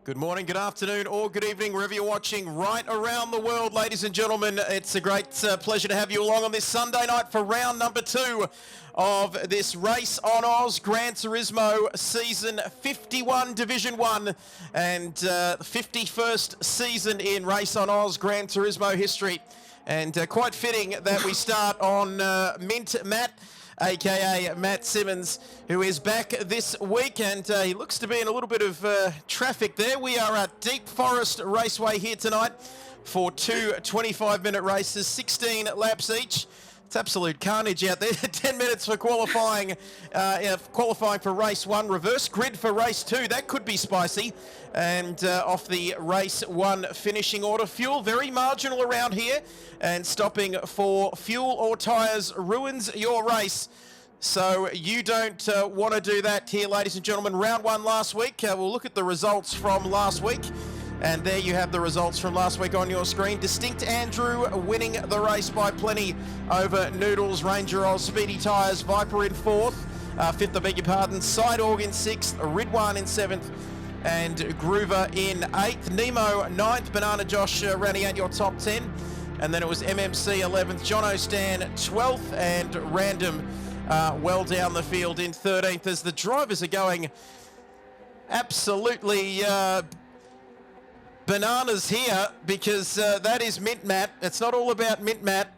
Good morning, good afternoon, or good evening, wherever you're watching right around the world, ladies and gentlemen. It's a great pleasure to have you along on this Sunday night for round number 2 of this Race on Oz Gran Turismo Season 51 Division 1 and 51st season in Race on Oz Gran Turismo history. And quite fitting that we start on Mint Matt, aka Matt Simmons, who is back this week, and he looks to be in a little bit of traffic there. We are at Deep Forest Raceway here tonight for 2 25-minute races, 16 laps each. It's absolute carnage out there. 10 minutes for qualifying, qualifying for race 1. Reverse grid for race 2. That could be spicy. And off the race 1 finishing order. Fuel very marginal around here. And stopping for fuel or tyres ruins your race. So you don't want to do that here, ladies and gentlemen. Round 1 last week. We'll look at the results from last week. And there you have the results from last week on your screen. Distinct Andrew winning the race by plenty over Noodles, Ranger Oz, Speedy Tyres, Viper in 4th, 5th I beg your pardon, Sidorg in 6th, Ridwan in 7th, and Groover in 8th. Nemo 9th, Banana Josh rounding out your top 10. And then it was MMC 11th, Jono Stan 12th, and Random well down the field in 13th as the drivers are going absolutely bananas here, because that is Mint Matt. It's not all about Mint Matt,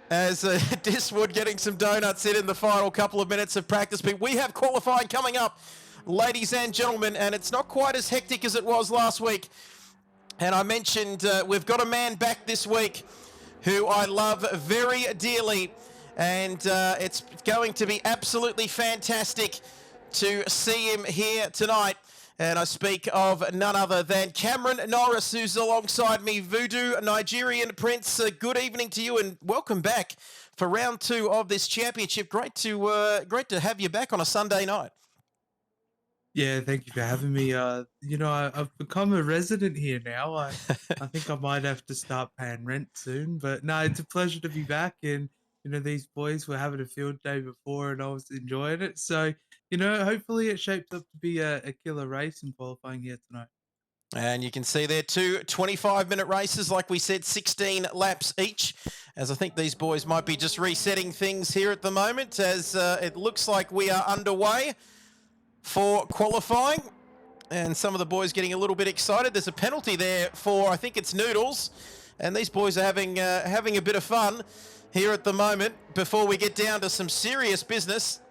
as Diswood getting some donuts in the final couple of minutes of practice. But we have qualifying coming up, ladies and gentlemen, and it's not quite as hectic as it was last week. And I mentioned we've got a man back this week who I love very dearly, and it's going to be absolutely fantastic to see him here tonight. And I speak of none other than Cameron Norris, who's alongside me. Voodoo Nigerian Prince, good evening to you and welcome back for round 2 of this championship. Great to have you back on a Sunday night. Yeah, thank you for having me. You know, I've become a resident here now. I think I might have to start paying rent soon. But no, it's a pleasure to be back. And, you know, these boys were having a field day before and I was enjoying it. So, you know, hopefully it shaped up to be a killer race in qualifying here tonight. And you can see there 2 25-minute races, like we said, 16 laps each, as I think these boys might be just resetting things here at the moment, as it looks like we are underway for qualifying. And some of the boys getting a little bit excited. There's a penalty there for, I think it's Noodles, and these boys are having a bit of fun here at the moment before we get down to some serious business.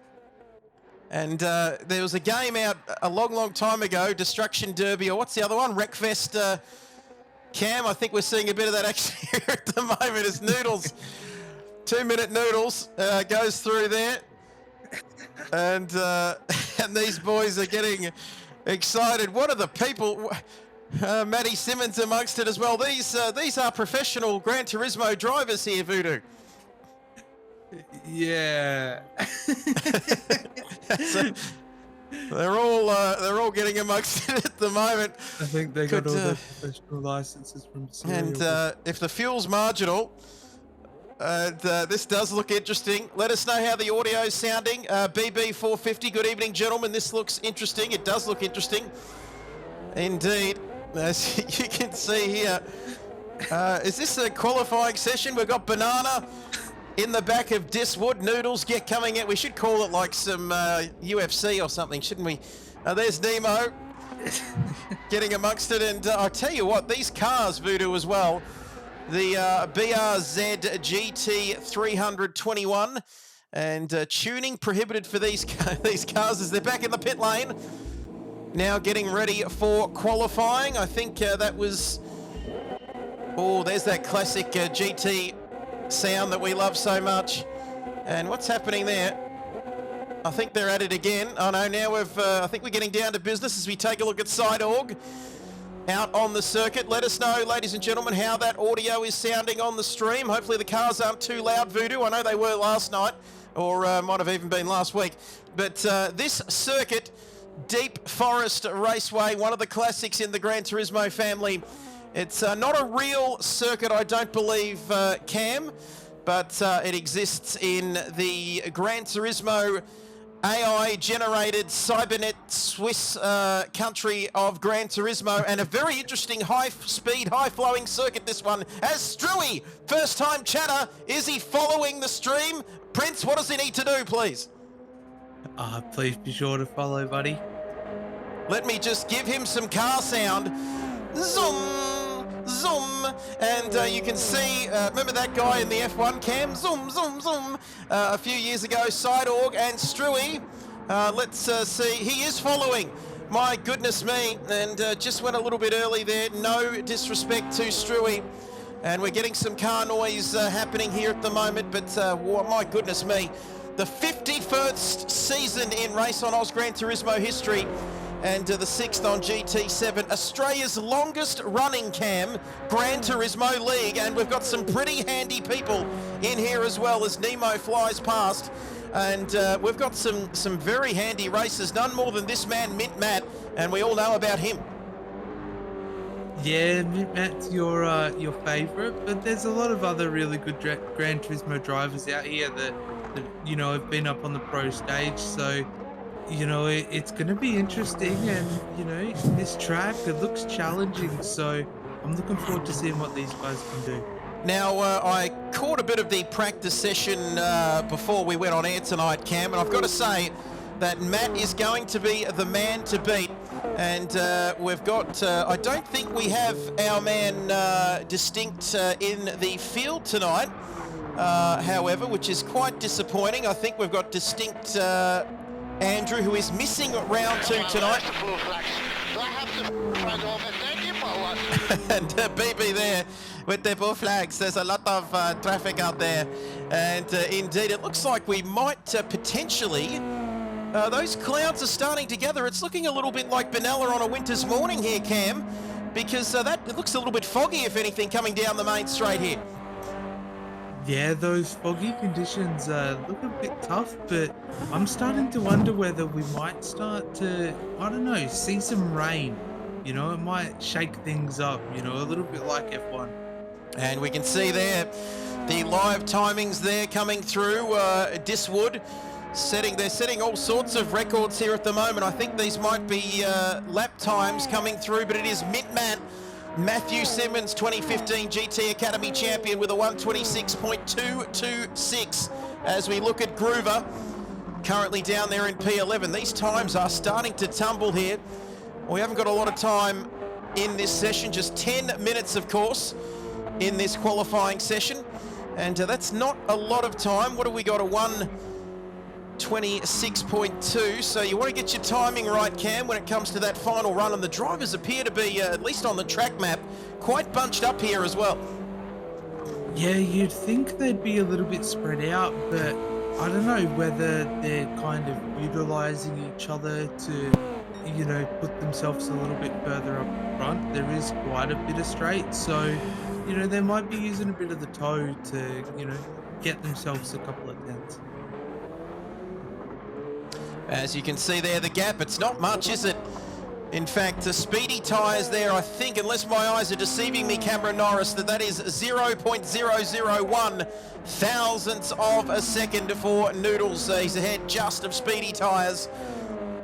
And there was a game out a long time ago, Destruction Derby, or what's the other one? Wreckfest. Cam, I think we're seeing a bit of that actually here at the moment as Noodles, 2-minute Noodles goes through there. And these boys are getting excited. What are the people? Matty Simmons amongst it as well. These are professional Gran Turismo drivers here, Voodoo. Yeah. So they're all getting amongst it at the moment. I think they got all their professional licenses from Serial. And if the fuel's marginal, this does look interesting. Let us know how the audio is sounding. BB450, good evening, gentlemen. This looks interesting. It does look interesting. Indeed. As you can see here. Is this a qualifying session? We've got Banana in the back of Diswood. Noodles get coming in. We should call it like some UFC or something, shouldn't we? There's Nemo getting amongst it. And I tell you what, these cars, Voodoo, as well. The BRZ GT 321, and tuning prohibited for these cars as they're back in the pit lane. Now getting ready for qualifying. I think that was... Oh, there's that classic GT sound that we love so much. And what's happening there? I think they're at it again. Oh no, now I think we're getting down to business as we take a look at Side Org out on the circuit. Let us know, ladies and gentlemen, how that audio is sounding on the stream. Hopefully the cars aren't too loud, Voodoo. I know they were last night, or might have even been last week. But this circuit, Deep Forest Raceway, one of the classics in the Gran Turismo family. It's not a real circuit, I don't believe, Cam, but it exists in the Gran Turismo AI-generated Cybernet Swiss country of Gran Turismo, and a very interesting high-speed, high-flowing circuit, this one. As Stewie, first-time chatter, is he following the stream? Prince, what does he need to do, please? Please be sure to follow, buddy. Let me just give him some car sound. Zoom, zoom, and you can see, remember that guy in the F1 Cam? Zoom, zoom, zoom. A few years ago, Side Org and Stewie. Let's see, he is following. My goodness me, and just went a little bit early there. No disrespect to Stewie. And we're getting some car noise happening here at the moment, but my goodness me. The 51st season in RaceOnOz Gran Turismo history, and the 6th on GT7, Australia's longest running, Cam, Gran Turismo League, and we've got some pretty handy people in here as well as Nemo flies past, and we've got some very handy races, none more than this man, Mint Matt, and we all know about him. Yeah, Mint Matt's your favourite, but there's a lot of other really good Gran Turismo drivers out here that you know have been up on the pro stage, so you know it's going to be interesting, and you know this track, it looks challenging, so I'm looking forward to seeing what these guys can do. Now, I caught a bit of the practice session before we went on air tonight, Cam, and I've got to say that Matt is going to be the man to beat. And we've got, I don't think we have our man distinct in the field tonight, however, which is quite disappointing. I think we've got distinct Andrew, who is missing round 2 tonight. And BB there with their blue flags. There's a lot of traffic out there. And indeed, it looks like we might potentially... those clouds are starting to gather. It's looking a little bit like Benalla on a winter's morning here, Cam, because it looks a little bit foggy, if anything, coming down the main straight here. Yeah, those foggy conditions look a bit tough, but I'm starting to wonder whether we might start to, I don't know, see some rain. You know, it might shake things up, you know, a little bit like F1. And we can see there the live timings there coming through. Diswood. They're setting all sorts of records here at the moment. I think these might be lap times coming through, but it is Mint Matt. Matthew Simmons, 2015 GT Academy champion with a 126.226. As we look at Groover, currently down there in P11. These times are starting to tumble here. We haven't got a lot of time in this session, just 10 minutes, of course, in this qualifying session. And that's not a lot of time. What have we got? A 126.2, so you want to get your timing right, Cam, when it comes to that final run, and the drivers appear to be, at least on the track map, quite bunched up here as well. Yeah, you'd think they'd be a little bit spread out, but I don't know whether they're kind of utilising each other to, you know, put themselves a little bit further up front. There is quite a bit of straight, so, you know, they might be using a bit of the toe to, you know, get themselves a couple of tenths. As you can see there, the gap, it's not much, is it? In fact, the speedy tyres there, I think, unless my eyes are deceiving me, Cameron Norris, that is 0.001 thousandths of a second for Noodles. He's ahead just of speedy tyres.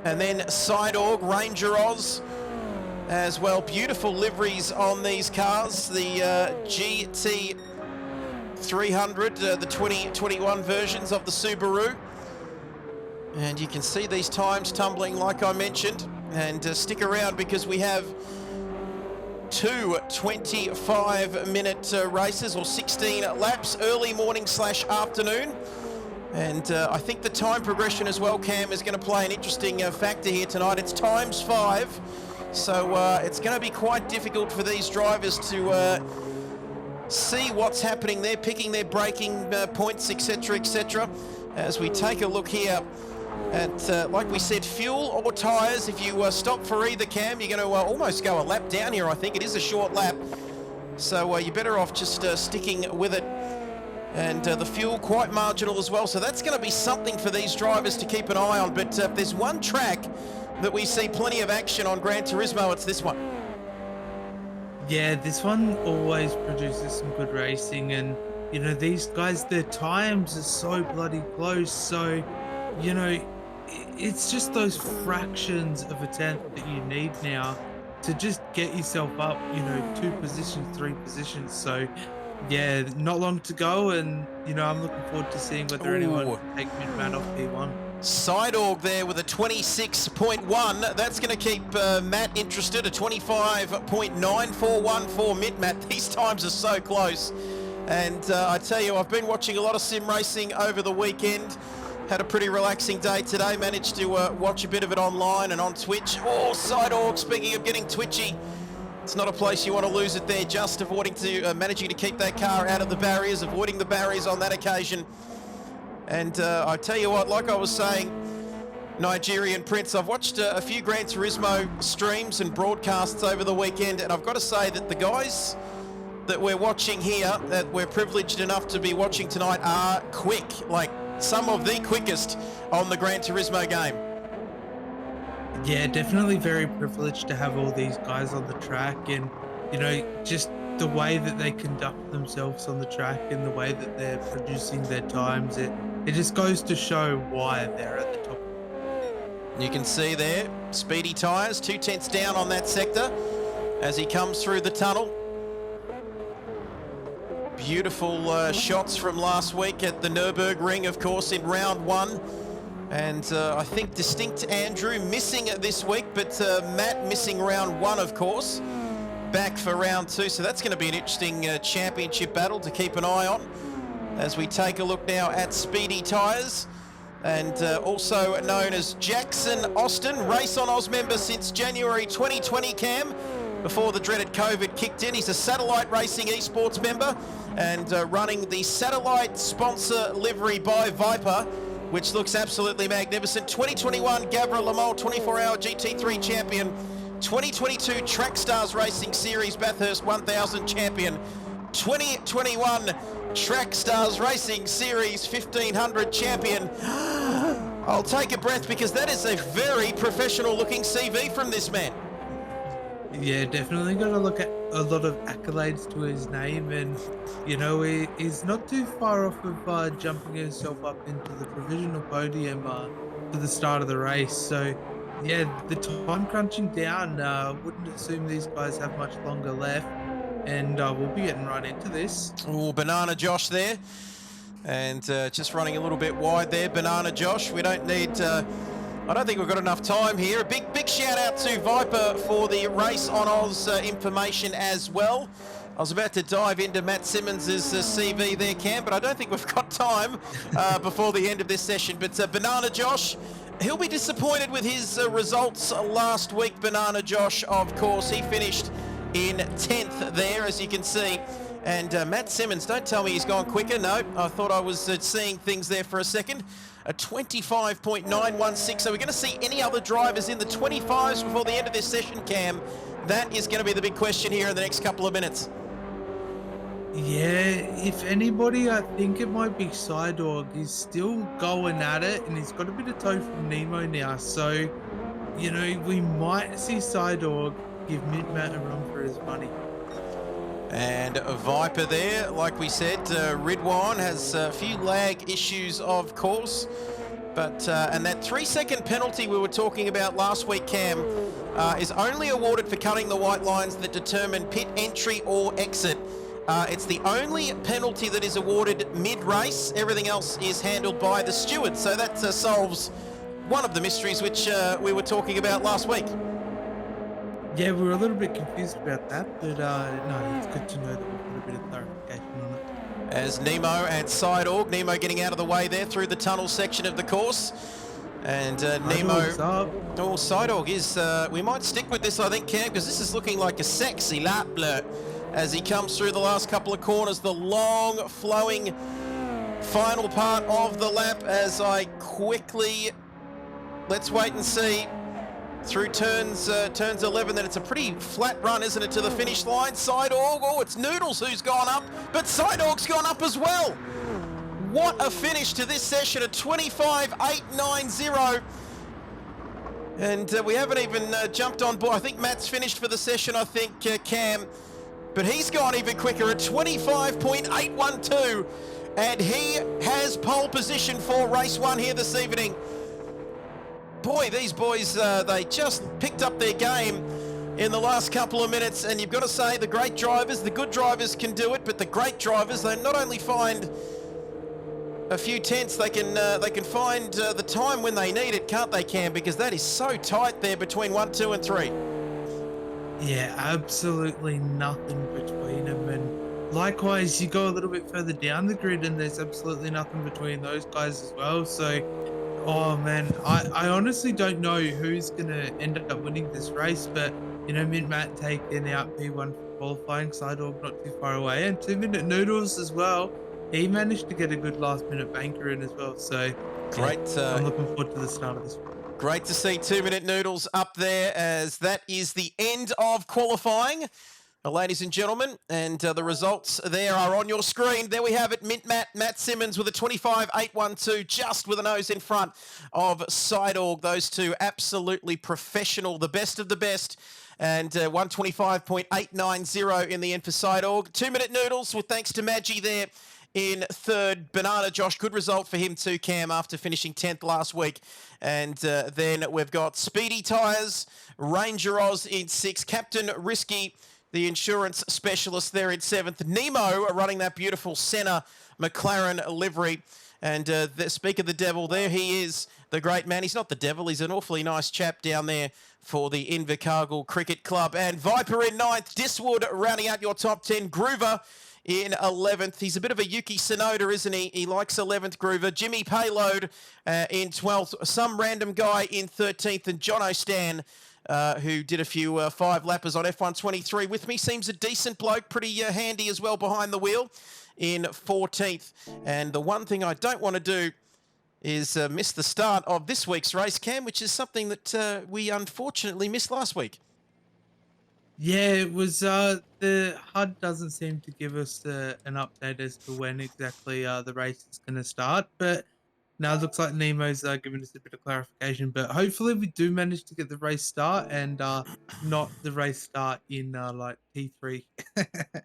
And then Side Org, Ranger Oz as well. Beautiful liveries on these cars. The GT 300, the 2021 versions of the Subaru. And you can see these times tumbling, like I mentioned. And stick around because we have two 25-minute races, or 16 laps, early morning / afternoon. And I think the time progression as well, Cam, is going to play an interesting factor here tonight. It's ×5, so it's going to be quite difficult for these drivers to see what's happening there, picking their braking points, etc., etc. As we take a look here at, like we said, fuel or tyres. If you stop for either, Cam, you're going to almost go a lap down here. I think it is a short lap. So you're better off just sticking with it. And the fuel quite marginal as well. So that's going to be something for these drivers to keep an eye on. But if there's one track that we see plenty of action on Gran Turismo, it's this one. Yeah, this one always produces some good racing, and you know, these guys, their times are so bloody close. So, you know, it's just those fractions of a tenth that you need now to just get yourself up, you know, 2 positions, 3 positions. So yeah, not long to go, and you know, I'm looking forward to seeing whether anyone can take mid-man off P1. Sidorg there with a 26.1. That's going to keep Matt interested. A 25.941 for mid-Matt. These times are so close. And I tell you, I've been watching a lot of sim racing over the weekend. Had a pretty relaxing day today. Managed to watch a bit of it online and on Twitch. Oh, Sidorg, speaking of getting twitchy. It's not a place you want to lose it there. Just avoiding to, managing to keep that car out of the barriers, avoiding the barriers on that occasion. And I tell you what, like I was saying, Nigerian Prince, I've watched a few Gran Turismo streams and broadcasts over the weekend, and I've got to say that the guys that we're watching here, that we're privileged enough to be watching tonight, are quick, like some of the quickest on the Gran Turismo game. Yeah, definitely very privileged to have all these guys on the track, and you know, just the way that they conduct themselves on the track and the way that they're producing their times, it just goes to show why they're at the top. You can see there, speedy tyres, 2 tenths down on that sector as he comes through the tunnel. Beautiful shots from last week at the Nürburgring, of course, in round 1. And I think distinct Andrew missing this week, but Matt missing round 1, of course. Back for round 2, so that's going to be an interesting championship battle to keep an eye on as we take a look now at speedy tyres. And also known as Jackson Austin, RaceOnOz member since January 2020, Cam, before the dreaded COVID kicked in. He's a Satellite Racing Esports member and running the Satellite sponsor livery by Viper, which looks absolutely magnificent. 2021 Gavra Le Mans 24-hour GT3 champion, 2022 Trackstars Racing Series Bathurst 1000 champion, 2021 Trackstars Racing Series 1500 champion. I'll take a breath because that is a very professional looking CV from this man. Yeah, definitely got to look at a lot of accolades to his name, and you know, he's not too far off of jumping himself up into the provisional podium for the start of the race. So yeah, the time crunching down, wouldn't assume these guys have much longer left, and we'll be getting right into this. Oh, Banana Josh there, and just running a little bit wide there, Banana Josh. We don't need I don't think we've got enough time here. A big shout out to Viper for the RaceOnOz information as well. I was about to dive into Matt Simmons' CV there, Cam, but I don't think we've got time before the end of this session. But Banana Josh, he'll be disappointed with his results last week. Banana Josh, of course, he finished in 10th there, as you can see. And Matt Simmons, don't tell me he's gone quicker. No, I thought I was seeing things there for a second. A 25.916. So we're going to see any other drivers in the 25s before the end of this session, Cam. That is going to be the big question here in the next couple of minutes. Yeah, if anybody, I think it might be Sidorg. He's still going at it, and he's got a bit of toe from Nemo now. So, you know, we might see Sidorg give Mid-Matt a run for his money. And a Viper there, like we said, Ridwan has a few lag issues, of course. But, and that 3-second penalty we were talking about last week, Cam, is only awarded for cutting the white lines that determine pit entry or exit. It's the only penalty that is awarded mid-race. Everything else is handled by the steward. So that solves one of the mysteries which we were talking about last week. Yeah, we were a little bit confused about that, but no, it's good to know that we've got a bit of clarification on it. As Nemo and Sidorg, Nemo getting out of the way there through the tunnel section of the course. And Nemo, oh, Sidorg is, we might stick with this, I think, Cam, because this is looking like a sexy lap blur as he comes through the last couple of corners, the long flowing final part of the lap as I quickly let's wait and see. Through turns 11, then it's a pretty flat run, isn't it, to the finish line? Sidorg, oh, it's Noodles who's gone up, but Sidorg's gone up as well. What a finish to this session at 25.890. And we haven't even jumped on board. I think Matt's finished for the session, I think, Cam. But he's gone even quicker at 25.812. And he has pole position for race 1 here this evening. Boy, these boys, they just picked up their game in the last couple of minutes, and you've got to say the great drivers, the good drivers can do it, but the great drivers, they not only find a few tenths, they can find the time when they need it, can't they, Cam? Because that is so tight there between 1, 2 and 3. Yeah, absolutely nothing between them. And likewise, you go a little bit further down the grid and there's absolutely nothing between those guys as well. So, oh man, I honestly don't know who's going to end up winning this race, but you know, Matt taking out P1 for qualifying, Sidorg not too far away, and 2 Minute Noodles as well. He managed to get a good last minute banker in as well. So great. I'm looking forward to the start of this one. Great to see 2 Minute Noodles up there, as that is the end of qualifying, ladies and gentlemen, and the results there are on your screen. There we have it. Matt Simmons with a 25.812, just with a nose in front of Sidorg. Those two absolutely professional, the best of the best. And 125.890 in the end for Sidorg. 2 Minute Noodles, with thanks to Maggie there in third. Banana Josh, good result for him too, Cam, after finishing 10th last week. And then we've got Speedy Tyres, RaceOnOz in 6th, Captain Risky, the insurance specialist, there in 7th. Nemo running that beautiful Senna McLaren livery. And speak of the devil, there he is, the great man. He's not the devil, he's an awfully nice chap down there for the Invercargill Cricket Club. And Viper in 9th, Diswood rounding out your top 10, Groover in 11th. He's a bit of a Yuki Tsunoda, isn't he? He likes 11th, Groover. Jimmy Payload in 12th. Some random guy in 13th. And John O'Stan, who did a few 5-lappers on F123 with me. Seems a decent bloke. Pretty handy as well behind the wheel in 14th. And the one thing I don't want to do is miss the start of this week's race, Cam, which is something that we unfortunately missed last week. Yeah, it was, the HUD doesn't seem to give us an update as to when exactly the race is going to start, but now it looks like Nemo's giving us a bit of clarification, but hopefully we do manage to get the race start and not the race start in like T3.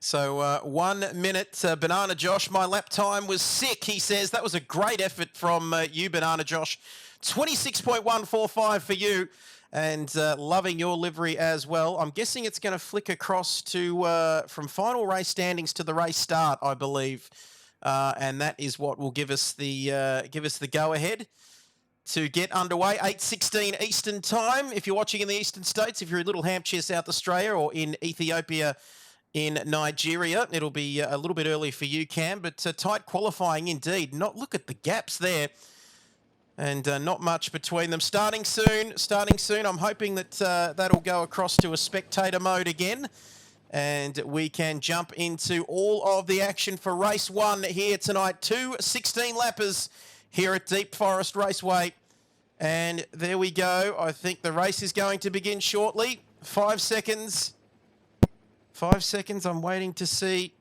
So 1 minute, Banana Josh, my lap time was sick, he says. That was a great effort from you, Banana Josh. 26.145 for you. And loving your livery as well. I'm guessing it's going to flick across to from final race standings to the race start, I believe, and that is what will give us the go ahead to get underway. 8:16 Eastern time. If you're watching in the Eastern States, if you're in Little Hampshire, South Australia, or in Ethiopia, in Nigeria, it'll be a little bit early for you, Cam. But tight qualifying indeed. Look at the gaps there. And not much between them. Starting soon. I'm hoping that that'll go across to a spectator mode again. And we can jump into all of the action for race 1 here tonight. 2 16-lappers here at Deep Forest Raceway. And there we go. I think the race is going to begin shortly. 5 seconds. 5 seconds. I'm waiting to see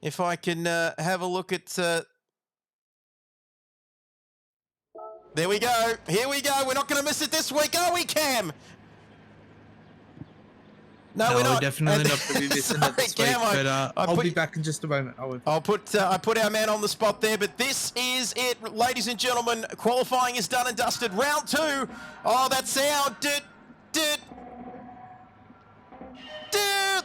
if I can have a look at... There we go. Here we go. We're not going to miss it this week, are we, Cam? No, we're not. We're definitely not going to be missing it this week, but I'll be back in just a moment. I put our man on the spot there, but this is it, ladies and gentlemen. Qualifying is done and dusted. Round 2. Oh, that sound.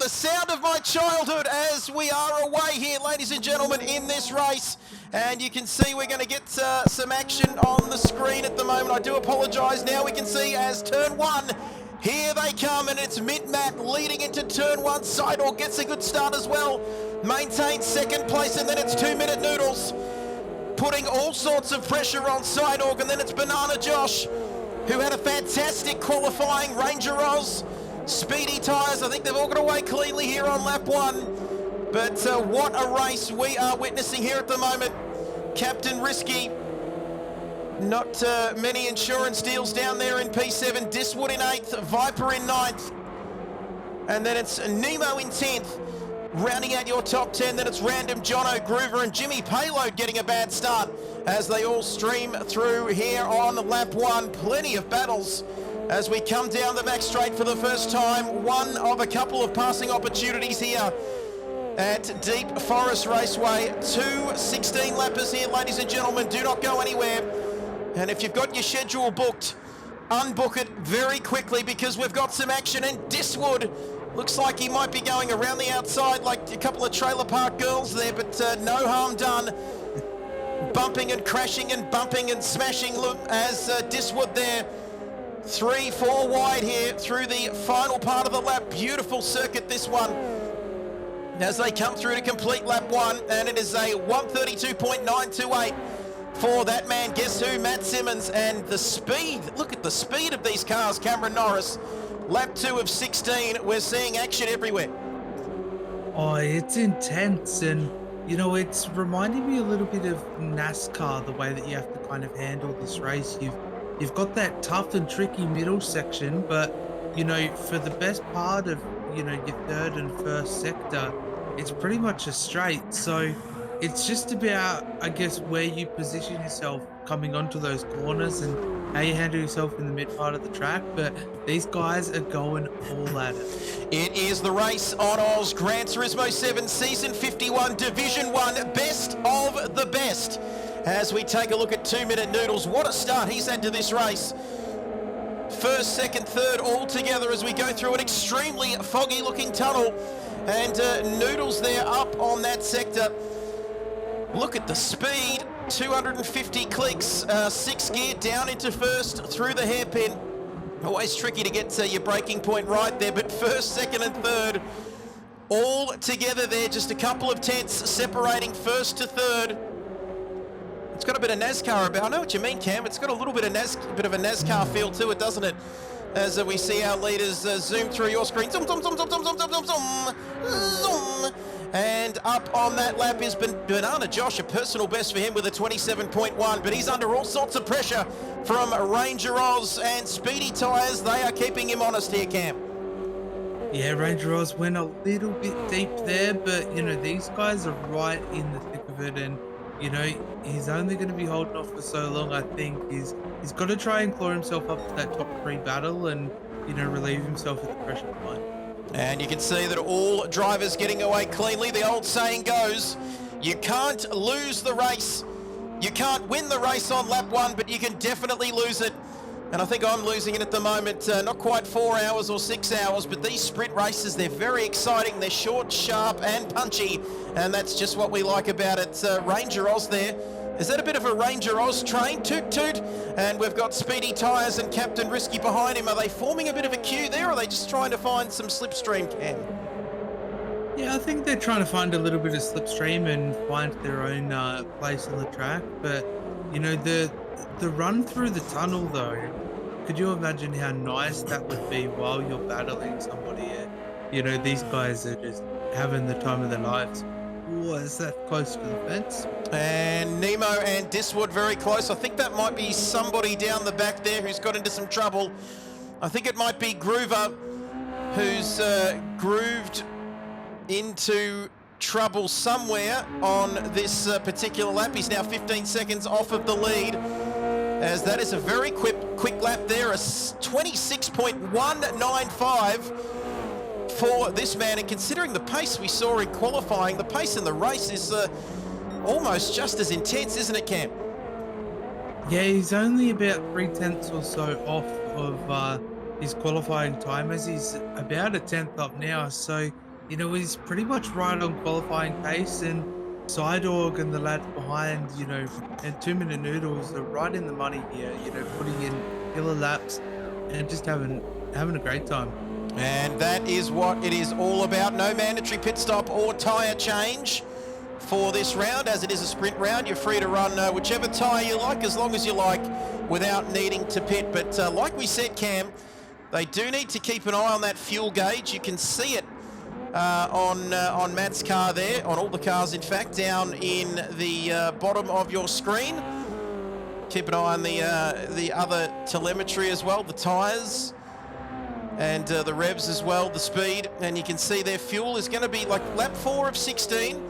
The sound of my childhood as we are away here, ladies and gentlemen, in this race. And you can see we're going to get some action on the screen at the moment. I do apologise. Now we can see as turn 1. Here they come, and it's Matt leading into turn 1. Sidorg gets a good start as well. Maintains second place, and then it's 2 Minute Noodles putting all sorts of pressure on Sidorg, and then it's Banana Josh, who had a fantastic qualifying. RaceOnOz, Speedy Tyres, I think they've all got away cleanly here on lap 1. But what a race we are witnessing here at the moment. Captain Risky Not many insurance deals down there in P7. Diswood in 8th, Viper in 9th. And then it's Nemo in 10th. Rounding out your top 10, then it's Random, Jono, Groover and Jimmy Payload getting a bad start as they all stream through here on lap 1. Plenty of battles as we come down the back straight for the first time. One of a couple of passing opportunities here at Deep Forest Raceway. 2 16-lappers here, ladies and gentlemen. Do not go anywhere. And if you've got your schedule booked, unbook it very quickly because we've got some action. And Diswood looks like he might be going around the outside like a couple of trailer park girls there, but no harm done. Bumping and crashing and bumping and smashing, look, as Diswood there. 3-4 wide here through the final part of the lap. Beautiful circuit, this one, as they come through to complete lap 1, and it is a 132.928 for that man, guess who, Matt Simmons. And the speed, look at the speed of these cars. Cameron Norris, lap 2 of 16. We're seeing action everywhere. Oh, it's intense, and you know, it's reminding me a little bit of NASCAR, the way that you have to kind of handle this race. You've got that tough and tricky middle section, but you know, for the best part of, you know, your third and first sector, it's pretty much a straight. So it's just about, I guess, where you position yourself coming onto those corners and how you handle yourself in the mid part of the track. But these guys are going all at it. It is the Race on Oz Gran Turismo 7 Season 51 Division 1 Best of the Best. As we take a look at 2 Minute Noodles, what a start he's had to this race. First, second, third all together as we go through an extremely foggy looking tunnel. And Noodles there up on that sector. Look at the speed, 250 clicks, 6th gear down into first through the hairpin. Always tricky to get your braking point right there, but first, second and third all together there. Just a couple of tenths separating first to third. It's got a bit of NASCAR about. I know what you mean, Cam. It's got a little bit of a NASCAR feel to it, doesn't it? As we see our leaders zoom through your screen. Zoom, zoom, zoom, zoom, zoom, zoom, zoom, zoom, zoom, zoom. And up on that lap is Banana Josh, a personal best for him with a 27.1, but he's under all sorts of pressure from Ranger Oz and Speedy Tyres. They are keeping him honest here, Cam. Yeah, Ranger Oz went a little bit deep there, but you know, these guys are right in the thick of it, and you know, he's only going to be holding off for so long. I think he's got to try and claw himself up to that top 3 battle and, you know, relieve himself of the pressure point. And you can see that all drivers getting away cleanly. The old saying goes, you can't lose the race. You can't win the race on lap 1, but you can definitely lose it. And I think I'm losing it at the moment. Not quite 4 hours or 6 hours, but these sprint races, they're very exciting. They're short, sharp and punchy, and that's just what we like about it. Ranger Oz there. Is that a bit of a Ranger Oz train? Toot toot. And we've got Speedy Tyres and Captain Risky behind him. Are they forming a bit of a queue there, or are they just trying to find some slipstream, Cam? Yeah, I think they're trying to find a little bit of slipstream and find their own place on the track. But, you know, the run through the tunnel, though, could you imagine how nice that would be while you're battling somebody? You know, these guys are just having the time of their lives. Was that close to the fence? And Nemo and Diswood very close. I think that might be somebody down the back there who's got into some trouble. I think it might be Groover who's grooved into trouble somewhere on this particular lap. He's now 15 seconds off of the lead, as that is a very quick lap there, a 26.195 for this man. And considering the pace we saw in qualifying, the pace in the race is almost just as intense, isn't it, Cam? Yeah, he's only about 3/10 or so off of his qualifying time, as he's about a 10th up now. So, you know, he's pretty much right on qualifying pace, and Sidorg and the lads behind, you know, and 2 Minute Noodles are right in the money here, you know, putting in killer laps and just having a great time. And that is what it is all about. No mandatory pit stop or tyre change for this round, as it is a sprint round. You're free to run whichever tyre you like, as long as you like, without needing to pit. But like we said, Cam, they do need to keep an eye on that fuel gauge. You can see it on Matt's car there, on all the cars in fact, down in the bottom of your screen. Keep an eye on the other telemetry as well, the tyres and the revs as well, the speed. And you can see their fuel is going to be like lap 4 of 16.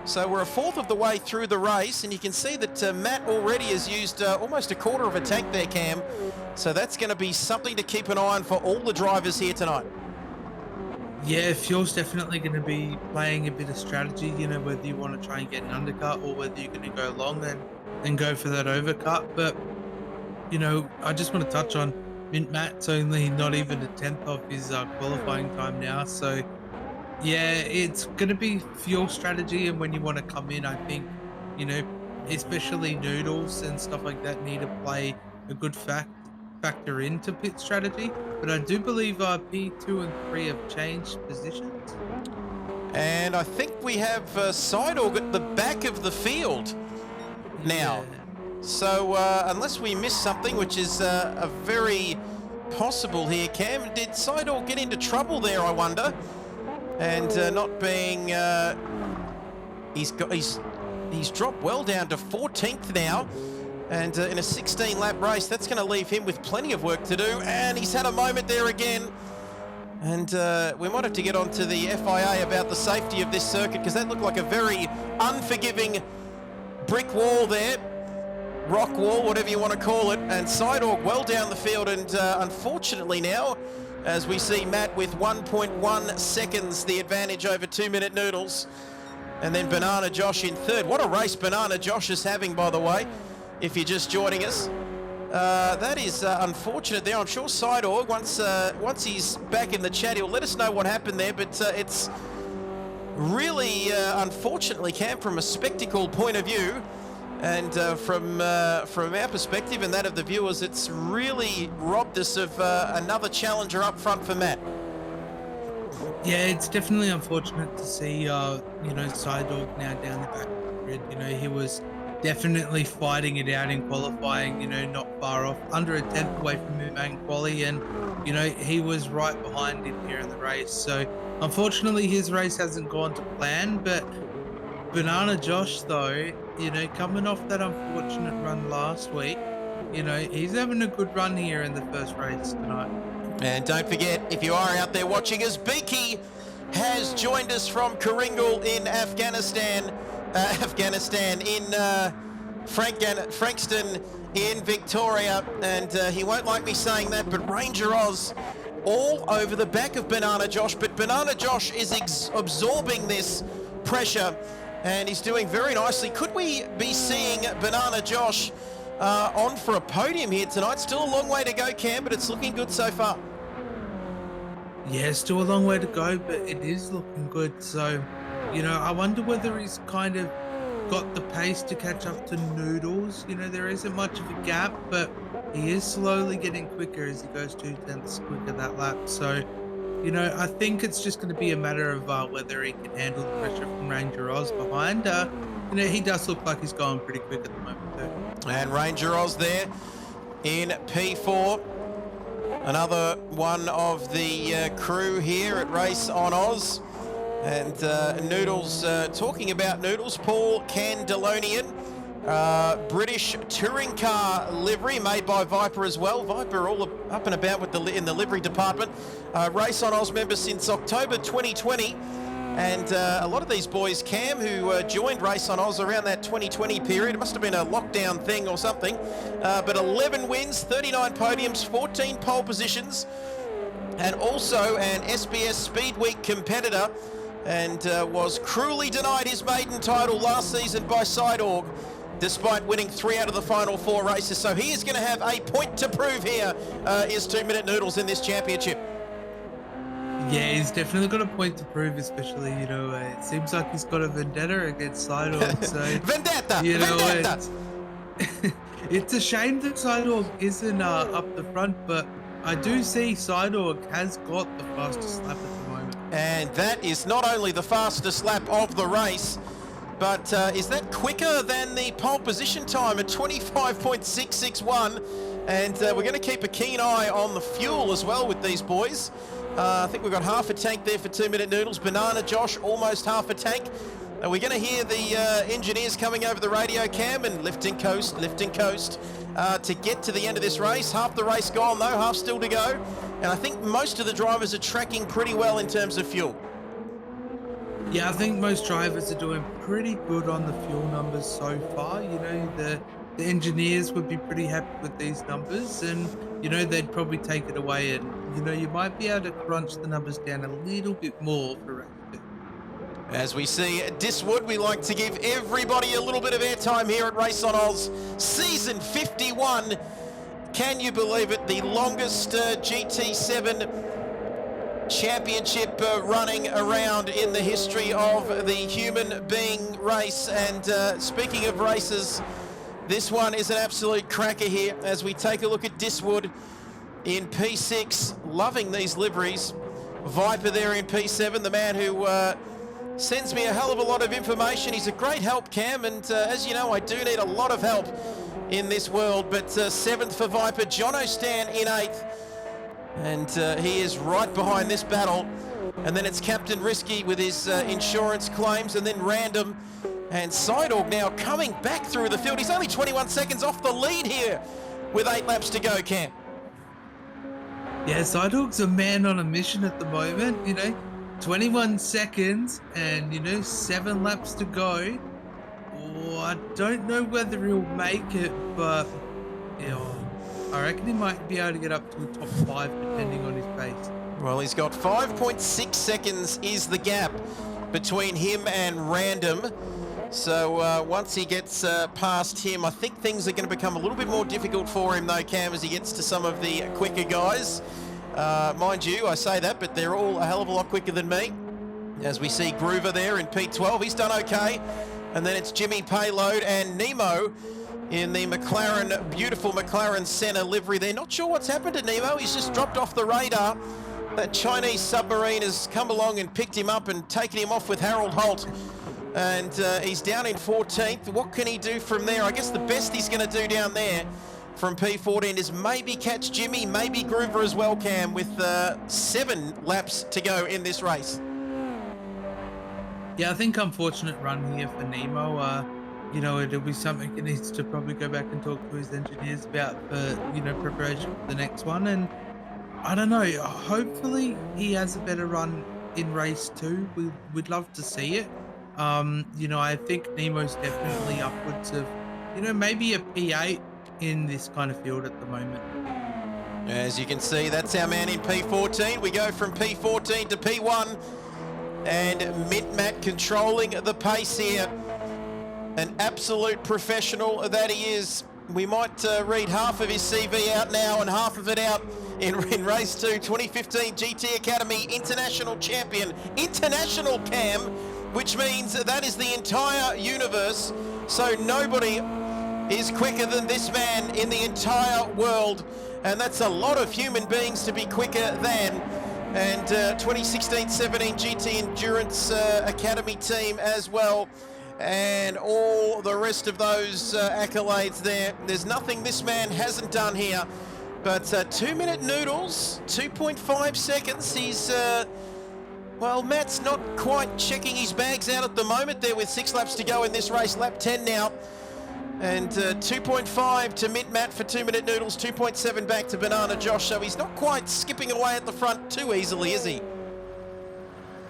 So we're a fourth of the way through the race, and you can see that Matt already has used almost a quarter of a tank there, Cam. So that's going to be something to keep an eye on for all the drivers here tonight. Yeah, fuel's definitely going to be playing a bit of strategy, whether you want to try and get an undercut or whether you're going to go long and go for that overcut. But, I just want to touch on Mint Matt's only not even a tenth of his qualifying time now. So, yeah, it's going to be fuel strategy. And when you want to come in, I think, especially noodles and stuff like that need to play a good factor into pit strategy. But I do believe P2 and 3 have changed positions. And I think we have Sidorg at the back of the field now. Yeah. So unless we missed something, which is a very possible here, Cam, did Sidorg get into trouble there, I wonder? And not being... he's dropped well down to 14th now. And in a 16-lap race, that's going to leave him with plenty of work to do. And he's had a moment there again. And we might have to get on to the FIA about the safety of this circuit, because that looked like a very unforgiving brick wall there. Rock wall, whatever you want to call it. And Sidorg well down the field. And unfortunately now, as we see Matt with 1.1 seconds, the advantage over 2-minute noodles. And then Banana Josh in third. What a race Banana Josh is having, by the way, if you're just joining us. That is unfortunate there. I'm sure Sidorg, once he's back in the chat, he'll let us know what happened there. But it's really, unfortunately, Cam, from a spectacle point of view, and from our perspective and that of the viewers, it's really robbed us of another challenger up front for Matt. Yeah, it's definitely unfortunate to see, Sidorg now down the back of the grid. He was definitely fighting it out in qualifying, not far off, under a tenth away from moving quali, and, he was right behind him here in the race. So, unfortunately, his race hasn't gone to plan, but Banana Josh, though, coming off that unfortunate run last week, he's having a good run here in the first race tonight. And don't forget, if you are out there watching us, Beaky has joined us from Karingal in Afghanistan, in Frankston in Victoria, and he won't like me saying that, but Ranger Oz all over the back of Banana Josh, but Banana Josh is absorbing this pressure, and he's doing very nicely. Could we be seeing Banana Josh on for a podium here tonight? Still a long way to go, Cam, but it's looking good so far. Yeah, still a long way to go, but it is looking good. So, I wonder whether he's kind of got the pace to catch up to Noodles. There isn't much of a gap, but he is slowly getting quicker as he goes 2 tenths quicker that lap. So, I think it's just going to be a matter of whether he can handle the pressure from Ranger Oz behind. He does look like he's going pretty quick at the moment too. And Ranger Oz there in P4. Another one of the crew here at RaceOnOz. And Noodles, talking about Noodles, Paul Candelonian, British touring car livery made by Viper as well. Viper all up and about with in the livery department. RaceOnOz member since October 2020. And a lot of these boys, Cam, who joined RaceOnOz around that 2020 period, it must have been a lockdown thing or something, but 11 wins, 39 podiums, 14 pole positions, and also an SBS Speed Week competitor, and was cruelly denied his maiden title last season by Sidorg, despite winning 3 out of the final 4 races. So he is going to have a point to prove here, is 2-minute Noodles in this championship. Yeah, he's definitely got a point to prove, especially, it seems like he's got a vendetta against Sidorg. So, Vendetta! It's a shame that Sidorg isn't up the front, but I do see Sidorg has got the fastest lap at the moment. And that is not only the fastest lap of the race, but is that quicker than the pole position time at 25.661? And we're going to keep a keen eye on the fuel as well with these boys. I think we've got half a tank there for 2-minute Noodles. Banana Josh, almost half a tank. Are we going to hear the engineers coming over the radio cam and lifting coast, to get to the end of this race? Half the race gone though, half still to go. And I think most of the drivers are tracking pretty well in terms of fuel. Yeah, I think most drivers are doing pretty good on the fuel numbers so far. You know, the engineers would be pretty happy with these numbers, and you know, they'd probably take it away, and you know, you might be able to crunch the numbers down a little bit more for race 2. As we see Diswood, we like to give everybody a little bit of airtime here at RaceOnOz. Season 51. Can you believe it? The longest GT7 championship running around in the history of the human being race. And speaking of races, this one is an absolute cracker here as we take a look at Diswood in P6. Loving these liveries. Viper there in P7, the man who sends me a hell of a lot of information. He's a great help, Cam, and as you know, I do need a lot of help in this world. But 7th for Viper, Jono Stan in 8th, and he is right behind this battle. And then it's Captain Risky with his insurance claims, and then Random and Sidorg now coming back through the field. He's only 21 seconds off the lead here with 8 laps to go, Cam. Yeah, Sidorg's a man on a mission at the moment, you know. 21 seconds and, you know, 7 laps to go. Oh, I don't know whether he'll make it, but, you know, I reckon he might be able to get up to the top 5 depending on his pace. Well, he's got 5.6 seconds is the gap between him and Random. So once he gets past him, I think things are going to become a little bit more difficult for him though, Cam, as he gets to some of the quicker guys. Mind you, I say that, but they're all a hell of a lot quicker than me. As we see Groover there in P12, he's done okay. And then it's Jimmy Payload and Nemo in the McLaren, beautiful McLaren Senna livery there. Not sure what's happened to Nemo. He's just dropped off the radar. That Chinese submarine has come along and picked him up and taken him off with Harold Holt. And he's down in 14th. What can he do from there? I guess the best he's going to do down there from P14 is maybe catch Jimmy, maybe Groover as well, Cam, with 7 laps to go in this race. Yeah, I think unfortunate run here for Nemo. You know, it'll be something he needs to probably go back and talk to his engineers about for, you know, preparation for the next one. And I don't know, hopefully he has a better run in race 2. We'd love to see it. You know, I think Nemo's definitely upwards of, you know, maybe a P8 in this kind of field at the moment. As you can see, that's our man in P14. We go from P14 to P1, and Mint Matt controlling the pace here. An absolute professional that he is. We might read half of his CV out now and half of it out in race 2. 2015 GT Academy International Champion. International, Cam, which means that is the entire universe. So nobody is quicker than this man in the entire world. And that's a lot of human beings to be quicker than. And 2016-17 GT Endurance Academy team as well. And all the rest of those accolades there. There's nothing this man hasn't done here. But 2-minute noodles, 2.5 seconds. He's, well, Matt's not quite checking his bags out at the moment there with 6 laps to go in this race. Lap 10 now. And 2.5 to Mint Matt for 2-minute noodles, 2.7 back to Banana Josh. So he's not quite skipping away at the front too easily, is he?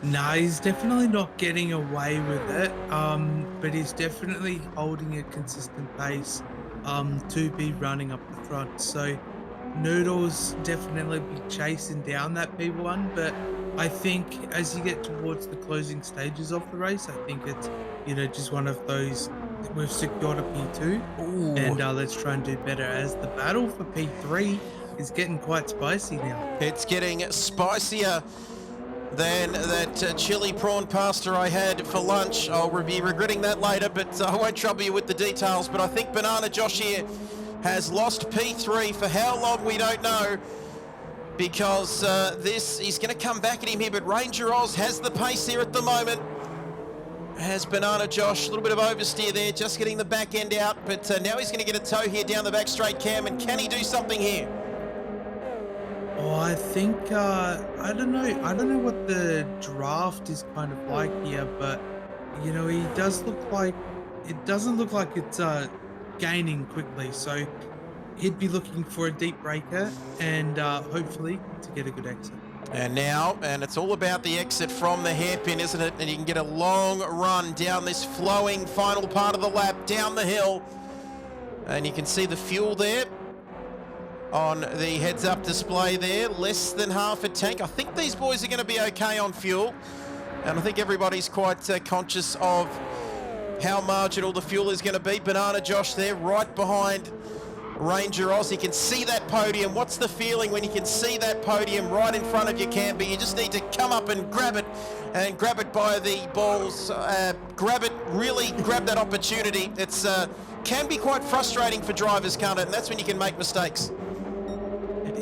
No, he's definitely not getting away with it, but he's definitely holding a consistent pace to be running up the front. So Noodles definitely be chasing down that P1, but I think as you get towards the closing stages of the race, I think it's, you know, just one of those, we've secured a P2. Ooh. And let's try and do better, as the battle for P3 is getting quite spicy now. It's getting spicier than that chili prawn pasta I had for lunch. I'll be regretting that later, but I won't trouble you with the details. But I think Banana Josh here has lost P3 for how long we don't know, because he's going to come back at him here. But Ranger Oz has the pace here at the moment. Has Banana Josh, a little bit of oversteer there, just getting the back end out. But now he's going to get a tow here down the back straight, Cam. And can he do something here? Oh, I think, I don't know what the draft is kind of like here, but he does look like it doesn't look like it's gaining quickly. So he'd be looking for a deep breaker and hopefully to get a good exit. And now, and it's all about the exit from the hairpin, isn't it? And you can get a long run down this flowing final part of the lap, down the hill. And you can see the fuel there on the heads-up display there, less than half a tank. I think these boys are going to be okay on fuel. And I think everybody's quite conscious of how marginal the fuel is going to be. Banana Josh there, right behind Ranger Oz. You can see that podium. What's the feeling when you can see that podium right in front of you, Canby? You just need to come up and grab it by the balls. Really grab that opportunity. It's can be quite frustrating for drivers, can't it? And that's when you can make mistakes.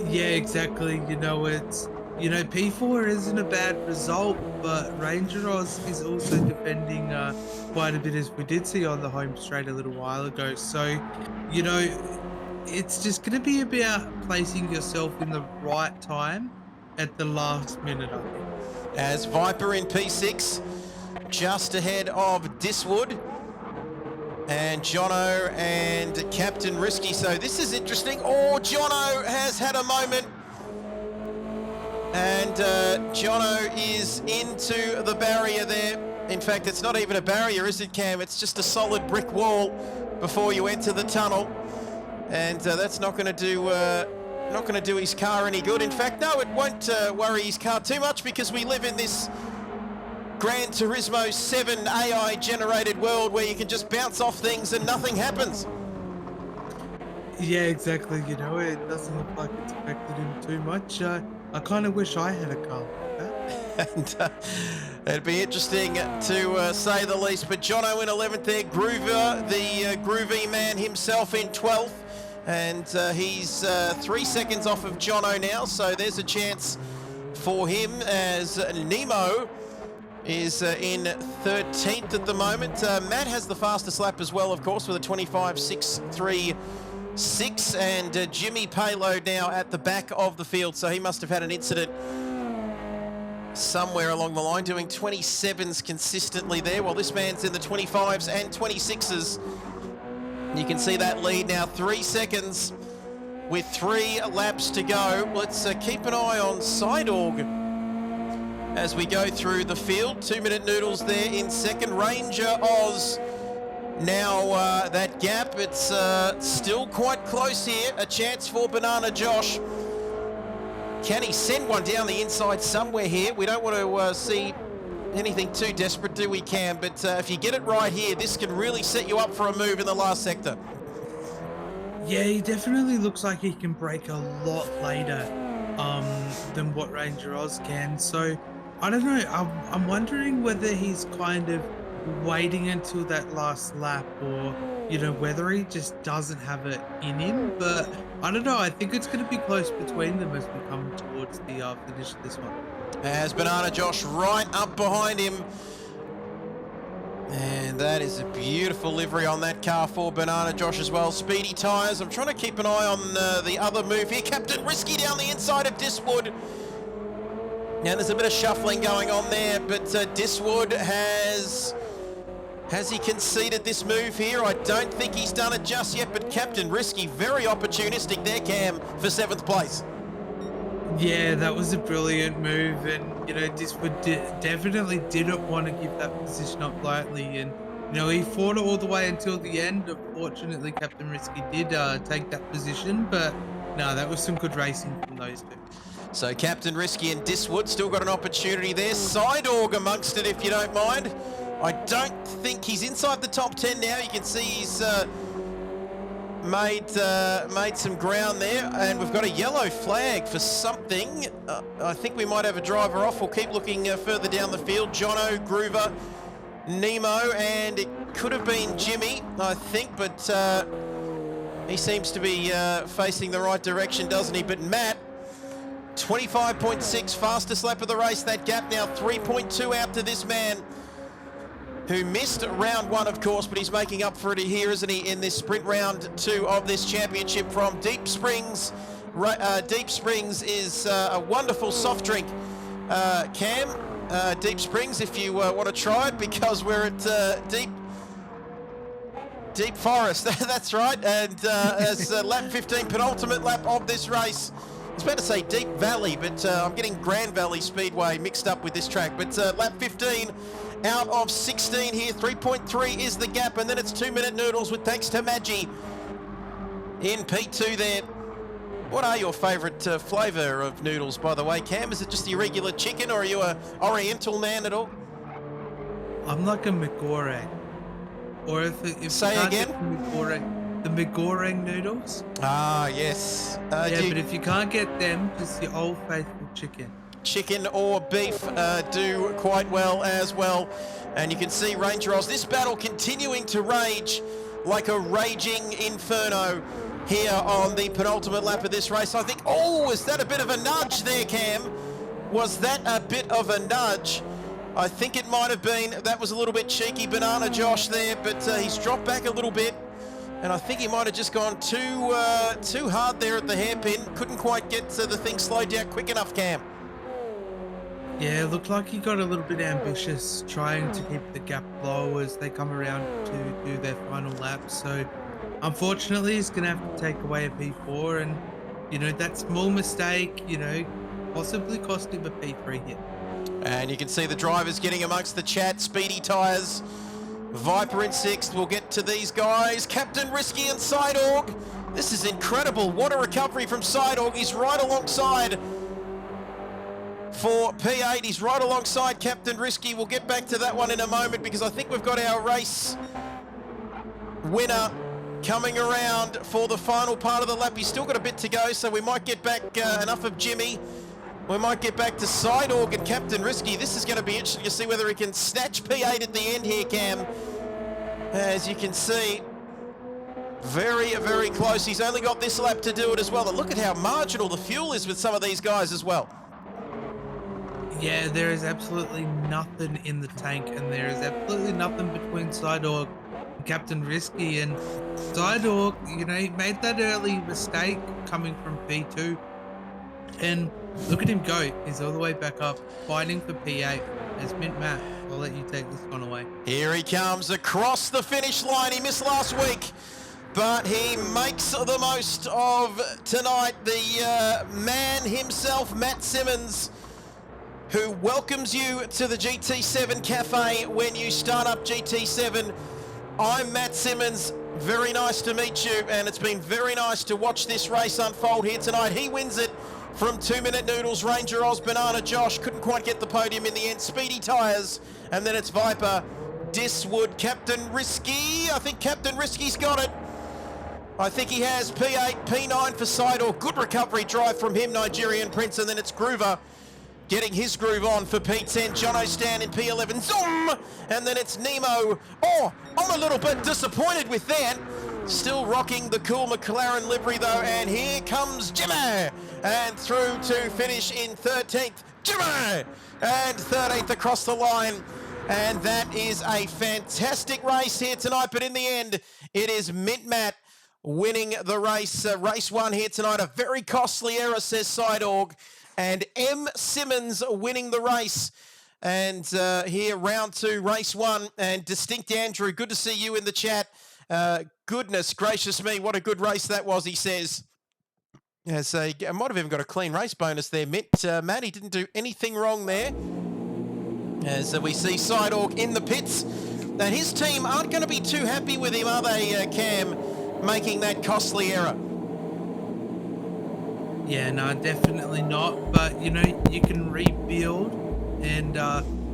Yeah, exactly. It's P4 isn't a bad result, but Ranger Oz is also defending quite a bit, as we did see on the home straight a little while ago. So, it's just going to be about placing yourself in the right time at the last minute, I think. As Viper in P6, just ahead of Diswood and Jono and Captain Risky. So this is interesting. Oh, Jono has had a moment. And Jono is into the barrier there. In fact, it's not even a barrier, is it, Cam? It's just a solid brick wall before you enter the tunnel. And that's not going to do his car any good. In fact, no, it won't worry his car too much, because we live in this Gran Turismo 7 AI generated world where you can just bounce off things and nothing happens. Yeah, exactly. It doesn't look like it's affected him too much. I kind of wish I had a car like that. And it'd be interesting to say the least. But Jono in 11th there, Groover, the groovy man himself, in 12th. And he's 3 seconds off of Jono now, so there's a chance for him, as Nemo is in 13th at the moment. Matt has the fastest lap as well, of course, with a 25.636, and Jimmy Payload now at the back of the field, so he must have had an incident somewhere along the line, doing 27s consistently there, while this man's in the 25s and 26s. You can see that lead now, 3 seconds with 3 laps to go. Let's keep an eye on Sidorg as we go through the field. 2-minute noodles there in second. Ranger Oz now that gap. It's still quite close here. A chance for Banana Josh. Can he send one down the inside somewhere here? We don't want to see anything too desperate, do we, Cam? But if you get it right here, this can really set you up for a move in the last sector. Yeah, he definitely looks like he can break a lot later than what Ranger Oz can. So, I don't know. I'm wondering whether he's kind of waiting until that last lap, or, whether he just doesn't have it in him. But I don't know. I think it's going to be close between them as we come towards the finish of this one. As Banana Josh right up behind him. And that is a beautiful livery on that car for Banana Josh as well. Speedy tyres. I'm trying to keep an eye on the other move here. Captain Risky down the inside of Diswood. Now there's a bit of shuffling going on there, but Diswood has he conceded this move here? I don't think he's done it just yet, but Captain Risky, very opportunistic there, Cam, for 7th place. Yeah, that was a brilliant move, and Diswood definitely didn't want to give that position up lightly, and he fought it all the way until the end. Unfortunately, Captain Risky did take that position, but no, that was some good racing from those two. So Captain Risky and Diswood still got an opportunity there. Sidorg amongst it, if you don't mind. I don't think he's inside the top 10 now. You can see he's made some ground there, and we've got a yellow flag for something. I think we might have a driver off. We'll keep looking further down the field. Jono, Groover, Nemo, and it could have been Jimmy, I think, but he seems to be facing the right direction, doesn't he? But Matt, 25.6, fastest lap of the race. That gap now 3.2 out to this man, who missed round 1, of course, but he's making up for it here, isn't he, in this sprint round 2 of this championship from Deep Springs. Deep Springs is a wonderful soft drink, Cam, Deep Springs if you want to try it, because we're at Deep Forest. That's right. And as lap 15, penultimate lap of this race. I was about to say Deep Valley, but I'm getting Grand Valley Speedway mixed up with this track. But lap 15 out of 16 here. 3.3 is the gap, and then it's 2-minute noodles with thanks to Maggie in P2 there. What are your favourite flavour of noodles, by the way, Cam? Is it just the regular chicken, or are you a Oriental man at all? I'm like a McGoreng. Or if Say you can't again? get the McGoreng noodles. Ah, yes. Yeah, but if you can't get them, just the old faithful chicken. Chicken or beef do quite well as well. And you can see Ranger Oz, this battle continuing to rage like a raging inferno here on the penultimate lap of this race. I think, oh, is that a bit of a nudge there, Cam? Was that a bit of a nudge? I think it might have been. That was a little bit cheeky, Banana Josh there, but he's dropped back a little bit. And I think he might have just gone too hard there at the hairpin. Couldn't quite get the thing slowed down quick enough, Cam. Yeah, it looked like he got a little bit ambitious, trying to keep the gap low as they come around to do their final lap. So, unfortunately, he's going to have to take away a P4. And, you know, that small mistake, you know, possibly cost him a P3 hit. And you can see the drivers getting amongst the chat. Speedy Tyres, Viper in 6th. We'll get to these guys. Captain Risky and Sidorg. This is incredible. What a recovery from Sidorg. He's right alongside for P8. He's right alongside Captain Risky. We'll get back to that one in a moment, because I think we've got our race winner coming around for the final part of the lap. He's still got a bit to go, so we might get back enough of Jimmy. We might get back to Sidorg and Captain Risky. This is going to be interesting to see whether he can snatch P8 at the end here, Cam. As you can see, very, very close. He's only got this lap to do it as well. And look at how marginal the fuel is with some of these guys as well. Yeah, there is absolutely nothing in the tank, and there is absolutely nothing between Sidorg and Captain Risky. And Sidorg, you know, he made that early mistake coming from P2. And look at him go. He's all the way back up, fighting for P8. As Mint Matt, I'll let you take this one away. Here he comes across the finish line. He missed last week, but he makes the most of tonight. The man himself, Matt Simmons, who welcomes you to the GT7 Cafe when you start up GT7. I'm Matt Simmons. Very nice to meet you, and it's been very nice to watch this race unfold here tonight. He wins it from 2-minute noodles. Ranger Oz, Banana Josh couldn't quite get the podium in the end. Speedy Tyres, and then it's Viper, Diswood, Captain Risky. I think Captain Risky's got it. I think he has. P8, P9 for Sidor. Good recovery drive from him, Nigerian Prince, and then it's Groover getting his groove on for P10. Jono Stan in P11. Zoom! And then it's Nemo. Oh, I'm a little bit disappointed with that. Still rocking the cool McLaren livery though, and here comes Jimmy, and through to finish in 13th, Jimmy, and 13th across the line. And that is a fantastic race here tonight, but in the end, it is Mint Matt winning the race. Race 1 here tonight, a very costly error, says Sidorg, and M. Simmons winning the race. And here, round 2, race 1, and Distinct Andrew, good to see you in the chat. Goodness gracious me, what a good race that was, he says. As I might have even got a clean race bonus there, Mitt. Matt, he didn't do anything wrong there. As we see Sidorg in the pits. And his team aren't going to be too happy with him, are they, Cam, making that costly error? Yeah, no, definitely not. But, you know, you can rebuild. And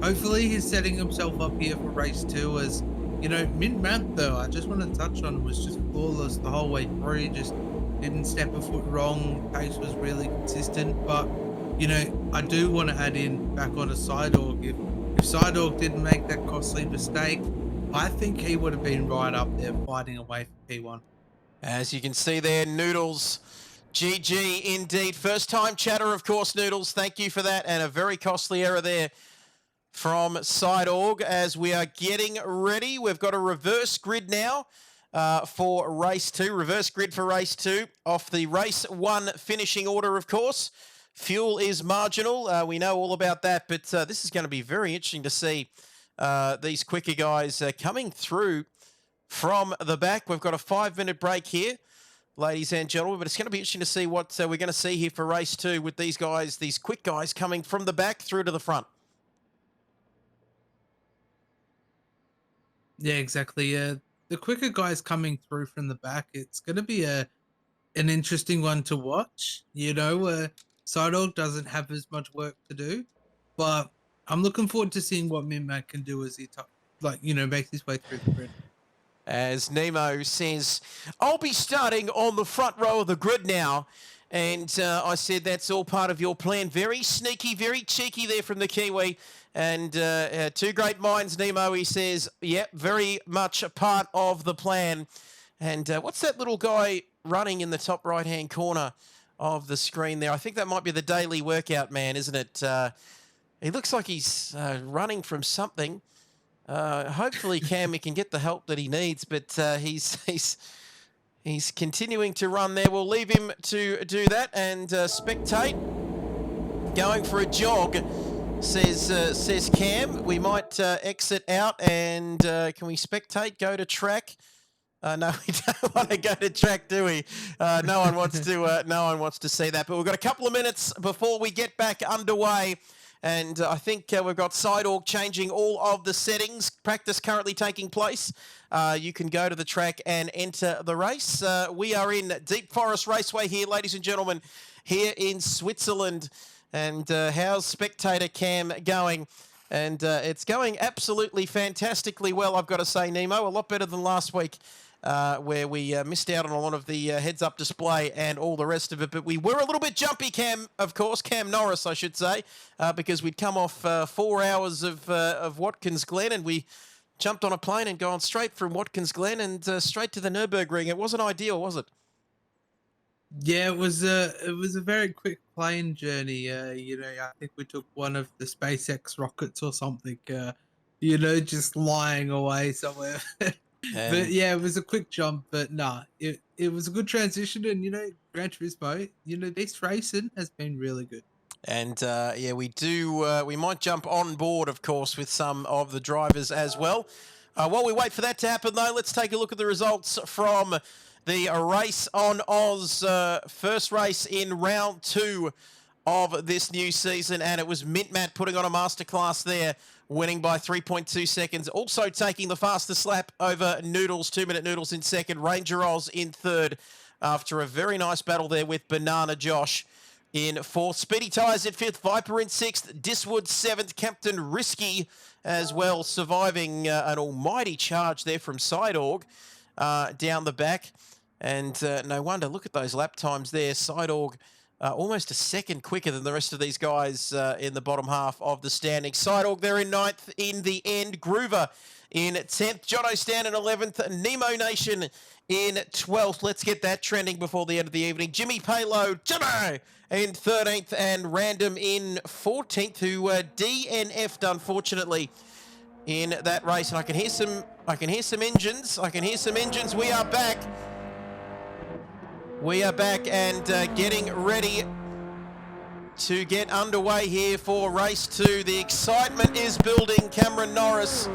hopefully he's setting himself up here for race 2 as... You know, Mint Matt, though, I just want to touch on, was just flawless the whole way through. He just didn't step a foot wrong. Pace was really consistent. But, you know, I do want to add in back onto Sidorg. If Sidorg didn't make that costly mistake, I think he would have been right up there fighting away for P1. As you can see there, Noodles, GG indeed. First time chatter, of course, Noodles. Thank you for that. And a very costly error there from Sidorg. As we are getting ready, we've got a reverse grid now for race 2. Reverse grid for race 2 off the race 1 finishing order, of course. Fuel is marginal. We know all about that, but this is going to be very interesting to see these quicker guys coming through from the back. We've got a 5-minute break here, ladies and gentlemen, but it's going to be interesting to see what we're going to see here for race 2 with these guys, these quick guys coming from the back through to the front. Yeah, exactly. The quicker guys coming through from the back, it's going to be an interesting one to watch. Sidog doesn't have as much work to do, but I'm looking forward to seeing what Min-Mac can do as he makes his way through the grid. As Nemo says, I'll be starting on the front row of the grid now. And I said, that's all part of your plan. Very sneaky, very cheeky there from the Kiwi. And two great minds, Nemo, he says, yep, very much a part of the plan. And what's that little guy running in the top right-hand corner of the screen there? I think that might be the daily workout man, isn't it? He looks like he's running from something. Hopefully, Cam, he can get the help that he needs, but he's continuing to run there. We'll leave him to do that and spectate. Going for a jog, says Cam. We might exit out and can we spectate? Go to track. No, we don't want to go to track, do we? No one wants to. No one wants to see that. But we've got a couple of minutes before we get back underway. And I think we've got Sidorg changing all of the settings. Practice currently taking place. You can go to the track and enter the race. We are in Deep Forest Raceway here, ladies and gentlemen, here in Switzerland. And how's spectator cam going? And it's going absolutely fantastically well, I've got to say, Nemo. A lot better than last week. Where we missed out on a lot of the heads-up display and all the rest of it. But we were a little bit jumpy, Cam, of course, Cam Norris, I should say, because we'd come off 4 hours of Watkins Glen, and we jumped on a plane and gone straight from Watkins Glen and straight to the Nürburgring. It wasn't ideal, was it? Yeah, it was a very quick plane journey. I think we took one of the SpaceX rockets or something, just lying away somewhere. But yeah, it was a quick jump, but it was a good transition. And Gran Turismo, this racing has been really good. And yeah, we might jump on board, of course, with some of the drivers as well. While we wait for that to happen, though, let's take a look at the results from the RaceOnOz first race in round 2 of this new season, and it was Mint Matt putting on a masterclass there, winning by 3.2 seconds. Also taking the fastest lap over Noodles, 2-minute Noodles in second, Ranger Oz in third, after a very nice battle there with Banana Josh in fourth. Speedy Tires in fifth, Viper in sixth, Diswood seventh, Captain Risky as well, surviving an almighty charge there from Sidorg down the back. And no wonder, look at those lap times there. Sidorg almost a second quicker than the rest of these guys in the bottom half of the standing. Sidorg there in 9th in the end. Groover in 10th. Jono Stan in 11th. Nemo Nation in 12th. Let's get that trending before the end of the evening. Jimmy Payload, Jimmy, in 13th. And Random in 14th, who DNF'd, unfortunately, in that race. And I can hear some engines. We are back. We are back and getting ready to get underway here for race 2. The excitement is building, Cameron Norris,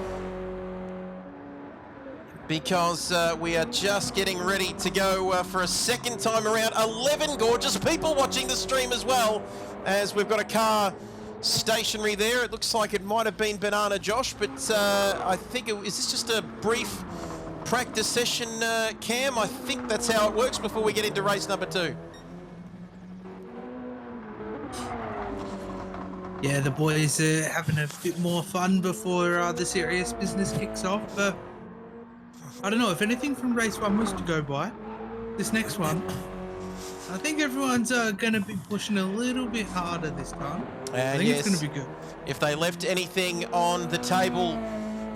because we are just getting ready to go for a second time around. 11 gorgeous people watching the stream as well, as we've got a car stationary there. It looks like it might have been Banana Josh, but I think is this just a brief practice session, Cam? I think that's how it works before we get into race number 2. Yeah, the boys are having a bit more fun before the serious business kicks off. But I don't know, if anything from race 1 was to go by, this next one, I think everyone's going to be pushing a little bit harder this time. I think it's going to be good. If they left anything on the table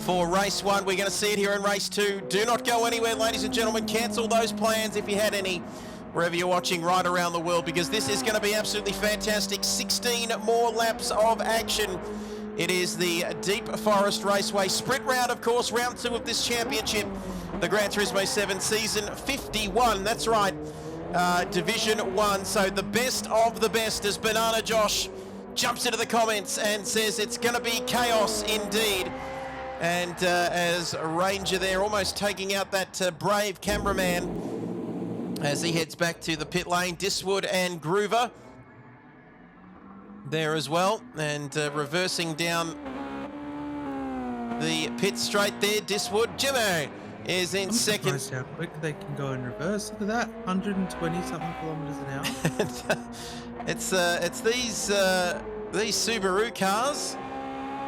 for race 1, we're going to see it here in race 2. Do not go anywhere, ladies and gentlemen. Cancel those plans if you had any, wherever you're watching right around the world, because this is going to be absolutely fantastic. 16 more laps of action. It is the Deep Forest Raceway sprint round, of course, round 2 of this championship, the Gran Turismo 7 season 51. That's right. Division 1. So the best of the best as Banana Josh jumps into the comments and says it's going to be chaos indeed. And as Ranger there almost taking out that brave cameraman as he heads back to the pit lane. Diswood and Groover there as well, and reversing down the pit straight there. Diswood. Jimmy is in second. I'm surprised how quick they can go in reverse. Look at that, 120 something kilometers an hour. It's these Subaru cars.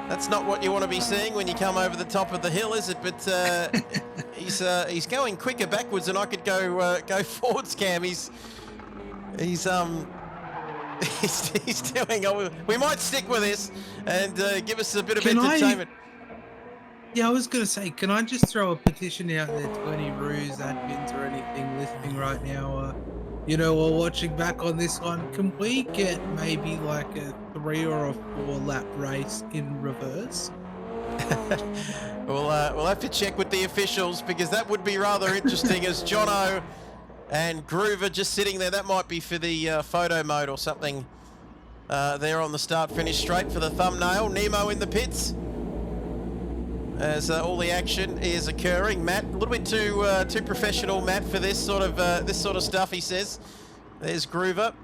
That's not what you want to be seeing when you come over the top of the hill, is it? But he's going quicker backwards than I could go forwards, Cam. He's doing. We might stick with this and give us a bit of entertainment. Yeah, I was going to say, can I just throw a petition out there to any Ruse admins or anything listening right now, or watching back on this one? Can we get maybe like a 3 or a 4 lap race in reverse? We'll have to check with the officials, because that would be rather interesting as Jono and Groover just sitting there. That might be for the photo mode or something there on the start-finish straight for the thumbnail. Nemo in the pits as all the action is occurring. Matt, a little bit too professional, Matt, for this sort of stuff, he says. There's Groover,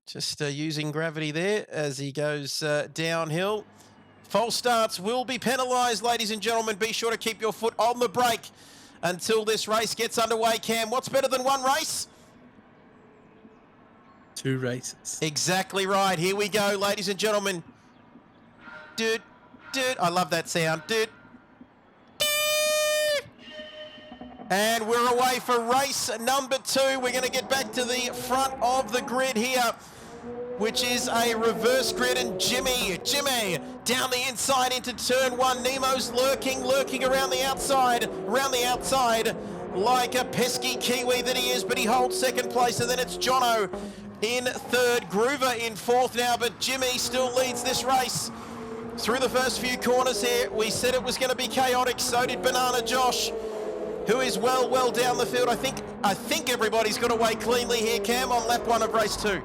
just using gravity there as he goes downhill. False starts will be penalised, ladies and gentlemen. Be sure to keep your foot on the brake until this race gets underway. Cam, what's better than one race? 2 races. Exactly right. Here we go, ladies and gentlemen. Dude. I love that sound. Dude. And we're away for race number 2. We're going to get back to the front of the grid here, which is a reverse grid. And Jimmy down the inside into turn 1. Nemo's lurking around the outside, like a pesky Kiwi that he is, but he holds second place. And then it's Jono in third, Groover in fourth now, but Jimmy still leads this race through the first few corners here. We said it was going to be chaotic, so did Banana Josh, who is well down the field. I think everybody's got away cleanly here, Cam, on lap 1 of race 2.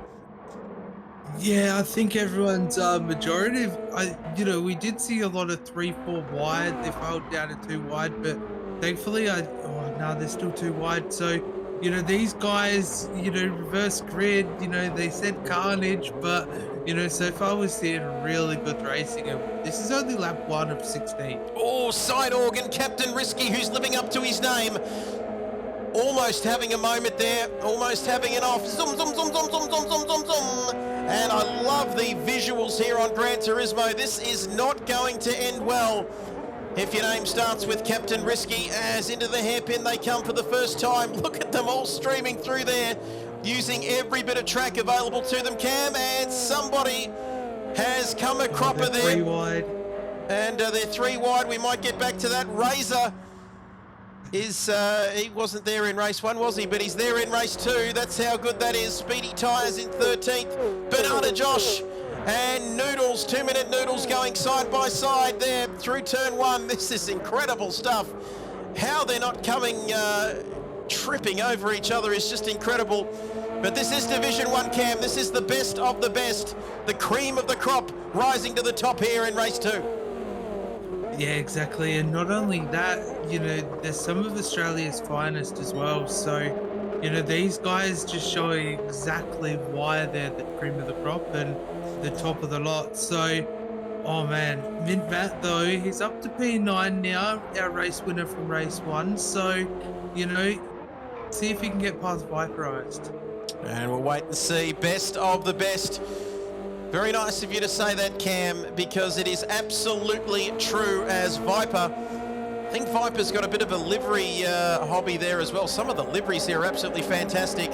Yeah, I think everyone's majority. We did see a lot of 3-4 wide. They fell down to 2 wide, but thankfully, they're still 2 wide. So, these guys, reverse grid, they said carnage, but, so far we're seeing really good racing. And this is only lap 1 of 16. Oh, side organ, Captain Risky, who's living up to his name. Almost having a moment there, almost having it off. Zoom, zoom, zoom, zoom, zoom, zoom, zoom, zoom, zoom. And I love the visuals here on Gran Turismo. This is not going to end well if your name starts with Captain Risky, as into the hairpin they come for the first time. Look at them all streaming through there, using every bit of track available to them, Cam, and somebody has come a cropper there. 3 wide. And they're 3 wide. We might get back to that. Razor is, he wasn't there in race 1, was he? But he's there in race 2. That's how good that is. Speedy Tyres in 13th. Banana Josh and Noodles, 2-minute Noodles going side by side there through turn 1. This is incredible stuff. How they're not coming, tripping over each other is just incredible. But this is Division 1, Cam. This is the best of the best. The cream of the crop rising to the top here in race 2. Yeah, exactly. And not only that, there's some of Australia's finest as well. So, these guys just showing exactly why they're the cream of the crop and the top of the lot. So, oh man, Mint Matt though, he's up to P9 now, our race winner from race 1. So, see if he can get past Viperized. And we'll wait and see. Best of the best. Very nice of you to say that, Cam, because it is absolutely true as Viper. I think Viper's got a bit of a livery hobby there as well. Some of the liveries here are absolutely fantastic.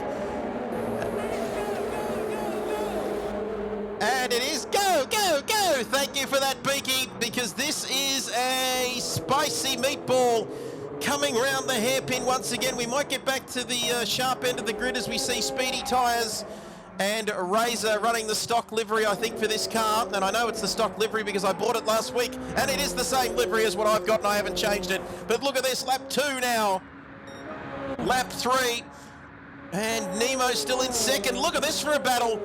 And it is go, go, go. Thank you for that, Beaky, because this is a spicy meatball coming round the hairpin once again. We might get back to the sharp end of the grid as we see Speedy Tyres and Razor running the stock livery, I think, for this car. And I know it's the stock livery because I bought it last week, and it is the same livery as what I've got, and I haven't changed it. But look at this, lap 2 now. Lap 3. And Nemo still in second. Look at this for a battle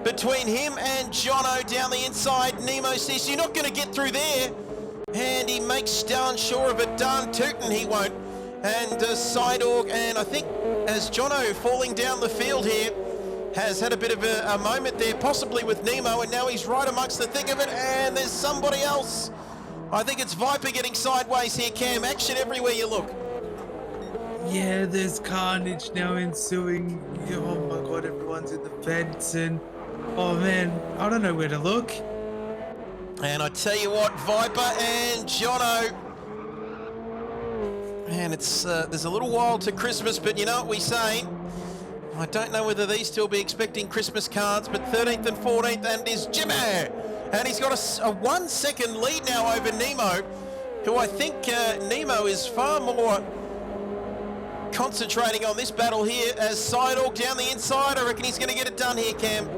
between him and Jono down the inside. Nemo says, you're not going to get through there. And he makes darn sure of it. Darn tootin' he won't. And Sidorg, and I think as Jono falling down the field here, has had a bit of a moment there, possibly with Nemo, and now he's right amongst the thick of it, and there's somebody else. I think it's Viper getting sideways here, Cam. Action everywhere you look. Yeah, there's carnage now ensuing. Oh my god, everyone's in the fence, and oh man, I don't know where to look. And I tell you what, Viper and Jono, and it's there's a little while to Christmas, but you know what we say. I don't know whether these two will be expecting Christmas cards, but 13th and 14th, and is Jimmy. And he's got a 1 second lead now over Nemo, who I think Nemo is far more concentrating on this battle here as Sidorg down the inside. I reckon he's going to get it done here, Cam.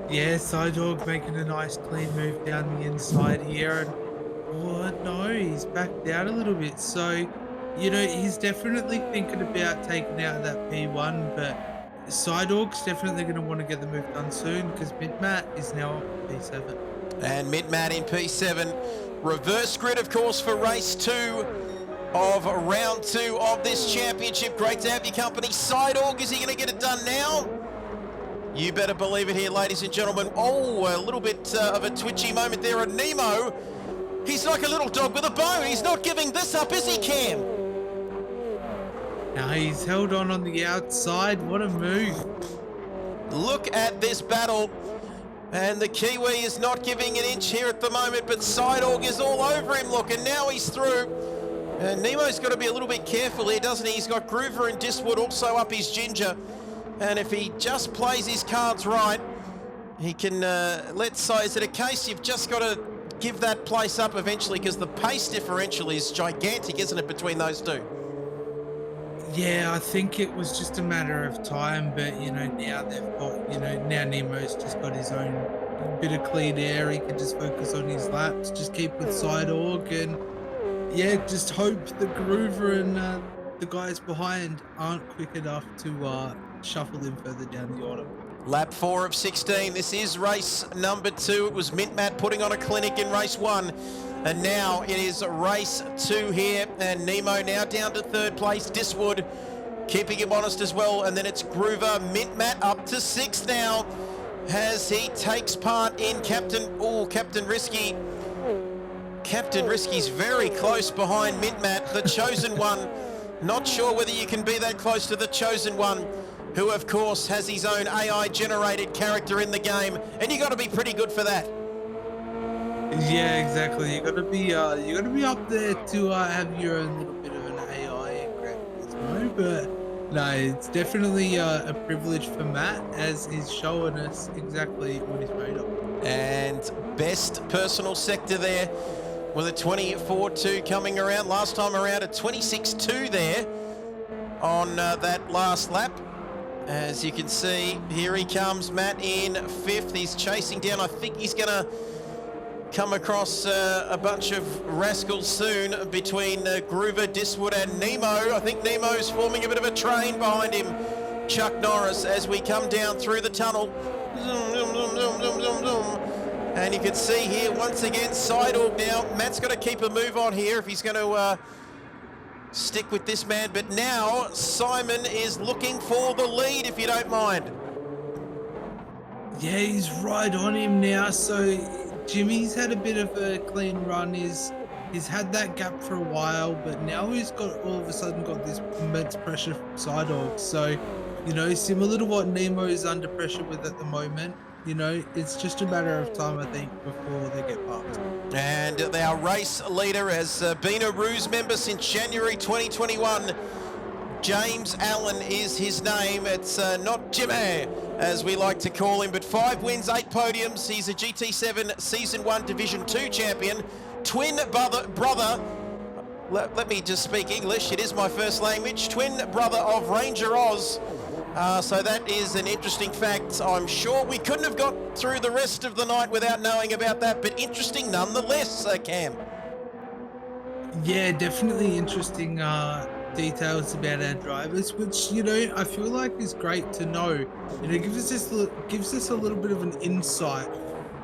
Yeah, Sidorg making a nice clean move down the inside here, and oh no, he's backed out a little bit. So, you know, he's definitely thinking about taking out that P1, but Sidorg's definitely going to want to get the move done soon because Mid-Mat is now up P7. And Mid-Mat in P7. Reverse grid, of course, for race 2 of round 2 of this championship. Great to have your company. Sidorg, is he going to get it done now? You better believe it here, ladies and gentlemen. Oh, a little bit of a twitchy moment there at Nemo. He's like a little dog with a bone. He's not giving this up, is he, Cam? Now he's held on the outside. What a move. Look at this battle. And the Kiwi is not giving an inch here at the moment, but Sidorg is all over him, look, and now he's through. And Nemo's got to be a little bit careful here, doesn't he? He's got Groover and Diswood also up his ginger. And if he just plays his cards right, he can is it a case you've just got to give that place up eventually, because the pace differential is gigantic, isn't it, between those two? Yeah, I think it was just a matter of time, but you know, now they've got, you know, now Nemo's just got his own bit of clean air. He can just focus on his laps, just keep with Sidorg, and yeah, just hope the Groover and the guys behind aren't quick enough to shuffle him further down the order. Lap 4 of 16. This is race number 2. It was Mint-Mat putting on a clinic in race 1. And now it is race 2 here. And Nemo now down to 3rd place. Diswood keeping him honest as well. And then it's Groover. Mint-Mat up to 6th now as he takes part in Captain Risky. Captain Risky's very close behind Mint-Mat, the chosen one. Not sure whether you can be that close to the chosen one, who of course has his own AI generated character in the game, and you got to be pretty good for that. Yeah, exactly. You gotta be up there to have your own little bit of an AI and Gran, but no, it's definitely a privilege for Matt, as he's showing us exactly what he's made of. And best personal sector there with a 24.2 coming around. Last time around a 26.2 there on that last lap. As you can see, here he comes, Matt in 5th. He's chasing down. I think he's going to come across a bunch of rascals soon between Groover, Diswood and Nemo. I think Nemo's forming a bit of a train behind him, Chuck Norris, as we come down through the tunnel. Zoom, zoom, zoom, zoom, zoom, zoom, zoom. And you can see here, once again, Sidorg now. Matt's got to keep a move on here if he's going to stick with this man. But now Simon is looking for the lead, if you don't mind. Yeah, he's right on him now. So Jimmy's had a bit of a clean run. He's had that gap for a while, but now he's got all of a sudden got this immense pressure from Sidorg. So, you know, similar to what Nemo is under pressure with at the moment. You know, it's just a matter of time, I think, before they get past. And our race leader has been a Ruse member since January 2021. James Allen is his name. It's not Jimmy, as we like to call him, but 5 wins, 8 podiums. He's a GT7 Season 1 Division 2 champion. Twin brother, let me just speak English. It is my first language. Twin brother of Ranger Oz. So that is an interesting fact. I'm sure we couldn't have got through the rest of the night without knowing about that, but interesting nonetheless, Cam. Yeah, definitely interesting. details about our drivers, which I feel like is great to know. Gives us a little bit of an insight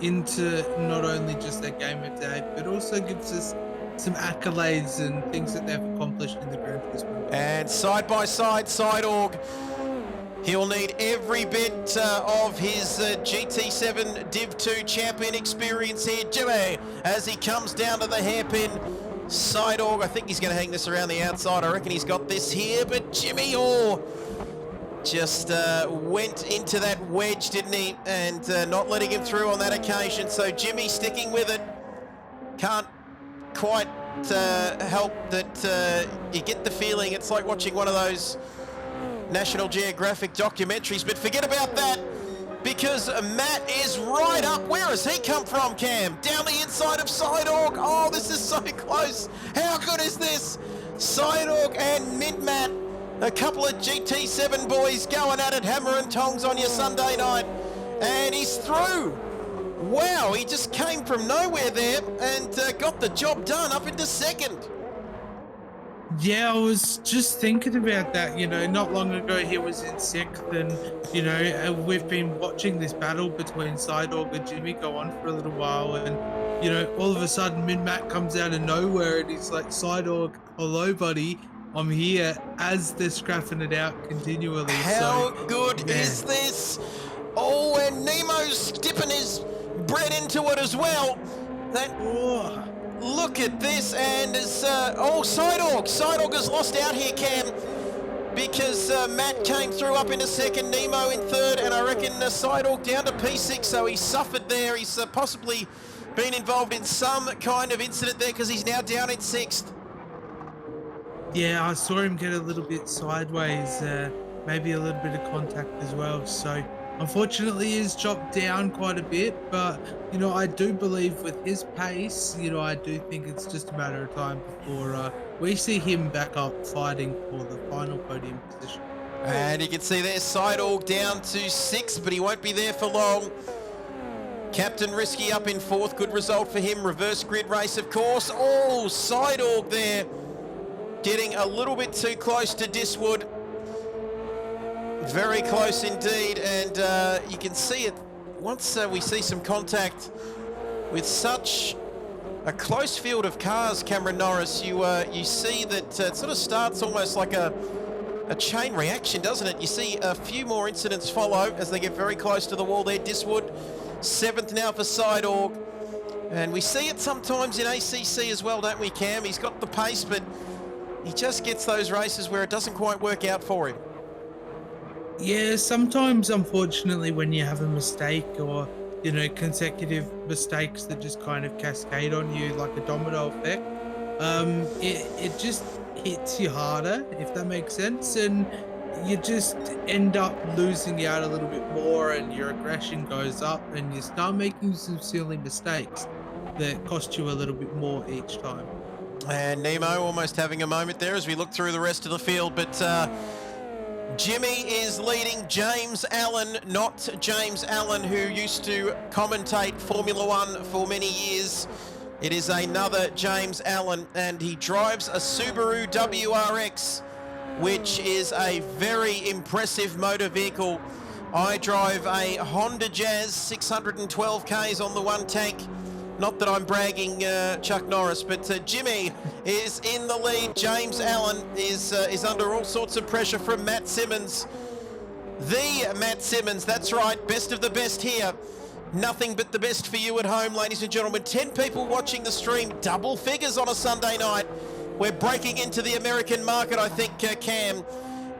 into not only just their game of day, but also gives us some accolades and things that they've accomplished in the Gran Turismo world. And side by side, Sideorg, he'll need every bit of his GT7 Div 2 champion experience here. Jimmy, as he comes down to the hairpin. Sideorg, I think he's going to hang this around the outside. I reckon he's got this here, but Jimmy Orr just went into that wedge, didn't he? And not letting him through on that occasion. So Jimmy sticking with it. Can't quite help that you get the feeling it's like watching one of those National Geographic documentaries, but forget about that because Matt is right up. Where has he come from, Cam? Down the inside of Sideorg. Oh, this is so close. How good is this? Sideorg and Mid-Matt, a couple of GT7 boys going at it, hammer and tongs on your Sunday night. And he's through. Wow, he just came from nowhere there and got the job done up into second. Yeah, I was just thinking about that. Not long ago he was in sixth, and we've been watching this battle between Sideorg and Jimmy go on for a little while, and all of a sudden Mid-Matt comes out of nowhere and he's like, "Sideorg, hello, buddy, I'm here," as they're scrapping it out continually. How good is this? Oh, and Nemo's dipping his bread into it as well. Look at this, and it's Sideorg has lost out here, Cam, because Matt came through up into second, Nemo in third, and I reckon Sideorg down to P6, so he suffered there. He's possibly been involved in some kind of incident there because he's now down in sixth. Yeah, I saw him get a little bit sideways, maybe a little bit of contact as well. So unfortunately he's dropped down quite a bit, but I do believe with his pace, I do think it's just a matter of time before we see him back up fighting for the final podium position. And you can see there Sideorg down to sixth, but he won't be there for long. Captain Risky up in fourth, good result for him. Reverse grid race, of course. Oh, Sideorg there getting a little bit too close to Diswood. Very close indeed, and you can see it once we see some contact with such a close field of cars, Cameron Norris. You see that it sort of starts almost like a chain reaction, doesn't it? You see a few more incidents follow as they get very close to the wall there. Diswood, seventh now for Sideorg, and we see it sometimes in ACC as well, don't we, Cam? He's got the pace, but he just gets those races where it doesn't quite work out for him. Yeah, sometimes, unfortunately, when you have a mistake or, consecutive mistakes that just kind of cascade on you like a domino effect, it just hits you harder, if that makes sense, and you just end up losing out a little bit more and your aggression goes up and you start making some silly mistakes that cost you a little bit more each time. And Nemo almost having a moment there as we look through the rest of the field, but Jimmy is leading James Allen, not James Allen, who used to commentate Formula One for many years. It is another James Allen, and he drives a Subaru WRX, which is a very impressive motor vehicle. I drive a Honda Jazz 612 Ks on the one tank. Not that I'm bragging, Chuck Norris, but Jimmy is in the lead. James Allen is under all sorts of pressure from Matt Simmons. The Matt Simmons, that's right, best of the best here. Nothing but the best for you at home, ladies and gentlemen. 10 people watching the stream, double figures on a Sunday night. We're breaking into the American market, I think, Cam.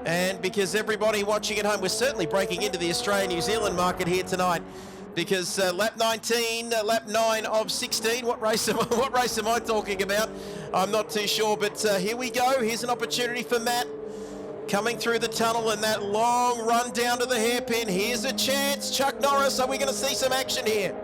And because everybody watching at home, we're certainly breaking into the Australia-New Zealand market here tonight. Because lap 19, lap 9 of 16, what race am I talking about? I'm not too sure, but here we go. Here's an opportunity for Matt coming through the tunnel and that long run down to the hairpin. Here's a chance. Chuck Norris, are we going to see some action here?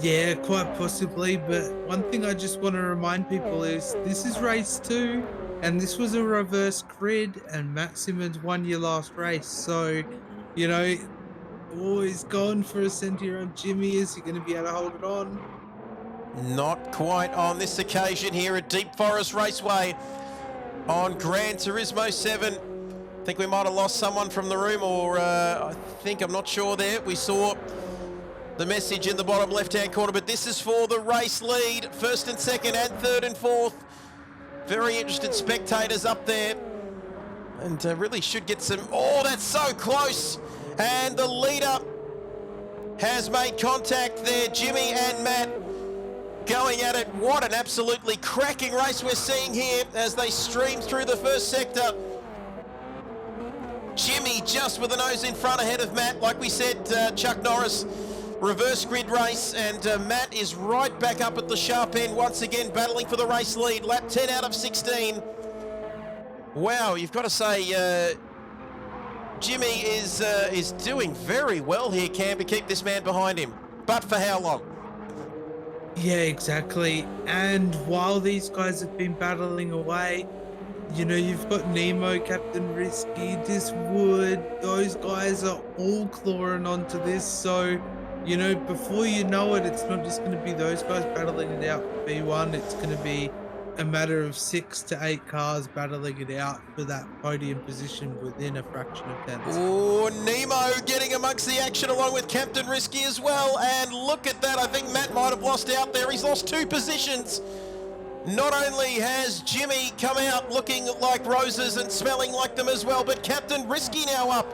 Yeah, quite possibly, but one thing I just want to remind people is this is race 2, and this was a reverse grid, and Matt Simmons won your last race, so, he's going for a centre on Jimmy. Is he going to be able to hold it on? Not quite on this occasion here at Deep Forest Raceway. on Gran Turismo 7. I think we might have lost someone from the room, or I'm not sure there. We saw the message in the bottom left-hand corner, but this is for the race lead, first and second and third and fourth. Very interested spectators up there, and really should get some. Oh, that's so close, and the leader has made contact there. Jimmy and Matt going at it. What an absolutely cracking race we're seeing here as they stream through the first sector. Jimmy just with a nose in front ahead of Matt. Like we said, Chuck Norris, reverse grid race, and Matt is right back up at the sharp end once again, battling for the race lead. Lap 10 out of 16. Wow, you've got to say Jimmy is doing very well here, Cam, to keep this man behind him. But for how long? Yeah, exactly. And while these guys have been battling away, you know, you've got Nemo, Captain Risky, Diswood, those guys are all clawing onto this. So, you know, before you know it, it's not just going to be those guys battling it out for B1. It's going to be a matter of 6 to 8 cars battling it out for that podium position within a fraction of tenths. Oh, Nemo getting amongst the action along with Captain Risky as well. And look at that. I think Matt might have lost out there. He's lost 2 positions. Not only has Jimmy come out looking like roses and smelling like them as well, but Captain Risky now up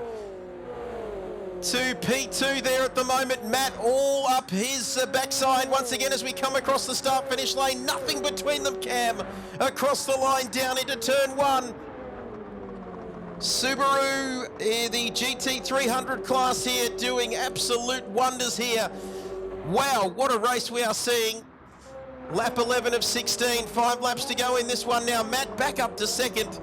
to P2 there at the moment. Matt all up his backside once again as we come across the start-finish lane. Nothing between them, Cam. Across the line down into turn 1. Subaru, the GT300 class here, doing absolute wonders here. Wow, what a race we are seeing. Lap 11 of 16, 5 laps to go in this one now. Matt back up to second.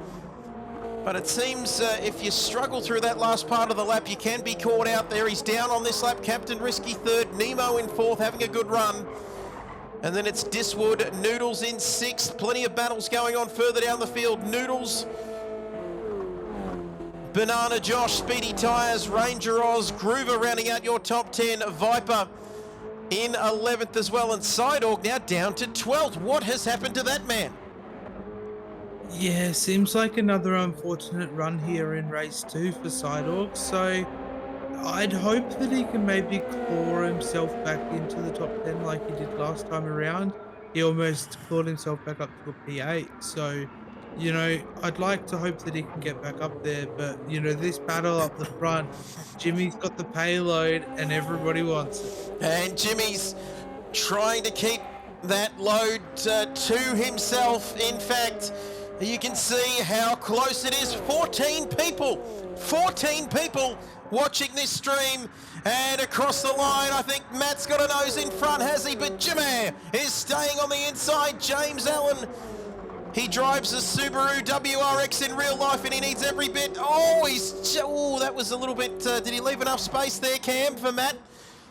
But it seems if you struggle through that last part of the lap, you can be caught out there. He's down on this lap. Captain Risky third, Nemo in fourth, having a good run. And then it's Diswood, Noodles in sixth. Plenty of battles going on further down the field. Noodles, Banana Josh, Speedy Tyres, Ranger Oz, Groover rounding out your top 10. Viper in 11th as well, and Sidorg now down to 12th. What has happened to that man? Yeah, seems like another unfortunate run here in race 2 for Sidorg. So I'd hope that he can maybe claw himself back into the top 10 like he did last time around. He almost clawed himself back up to a P8. So, you know, I'd like to hope that he can get back up there. But, you know, this battle up the front, Jimmy's got the payload and everybody wants it. And Jimmy's trying to keep that load to himself. In fact, you can see how close it is. 14 people watching this stream. And across the line, I think Matt's got a nose in front, has he? But Jimmy is staying on the inside. James Allen, he drives a Subaru WRX in real life and he needs every bit. Oh, that was a little bit, did he leave enough space there, Cam, for Matt?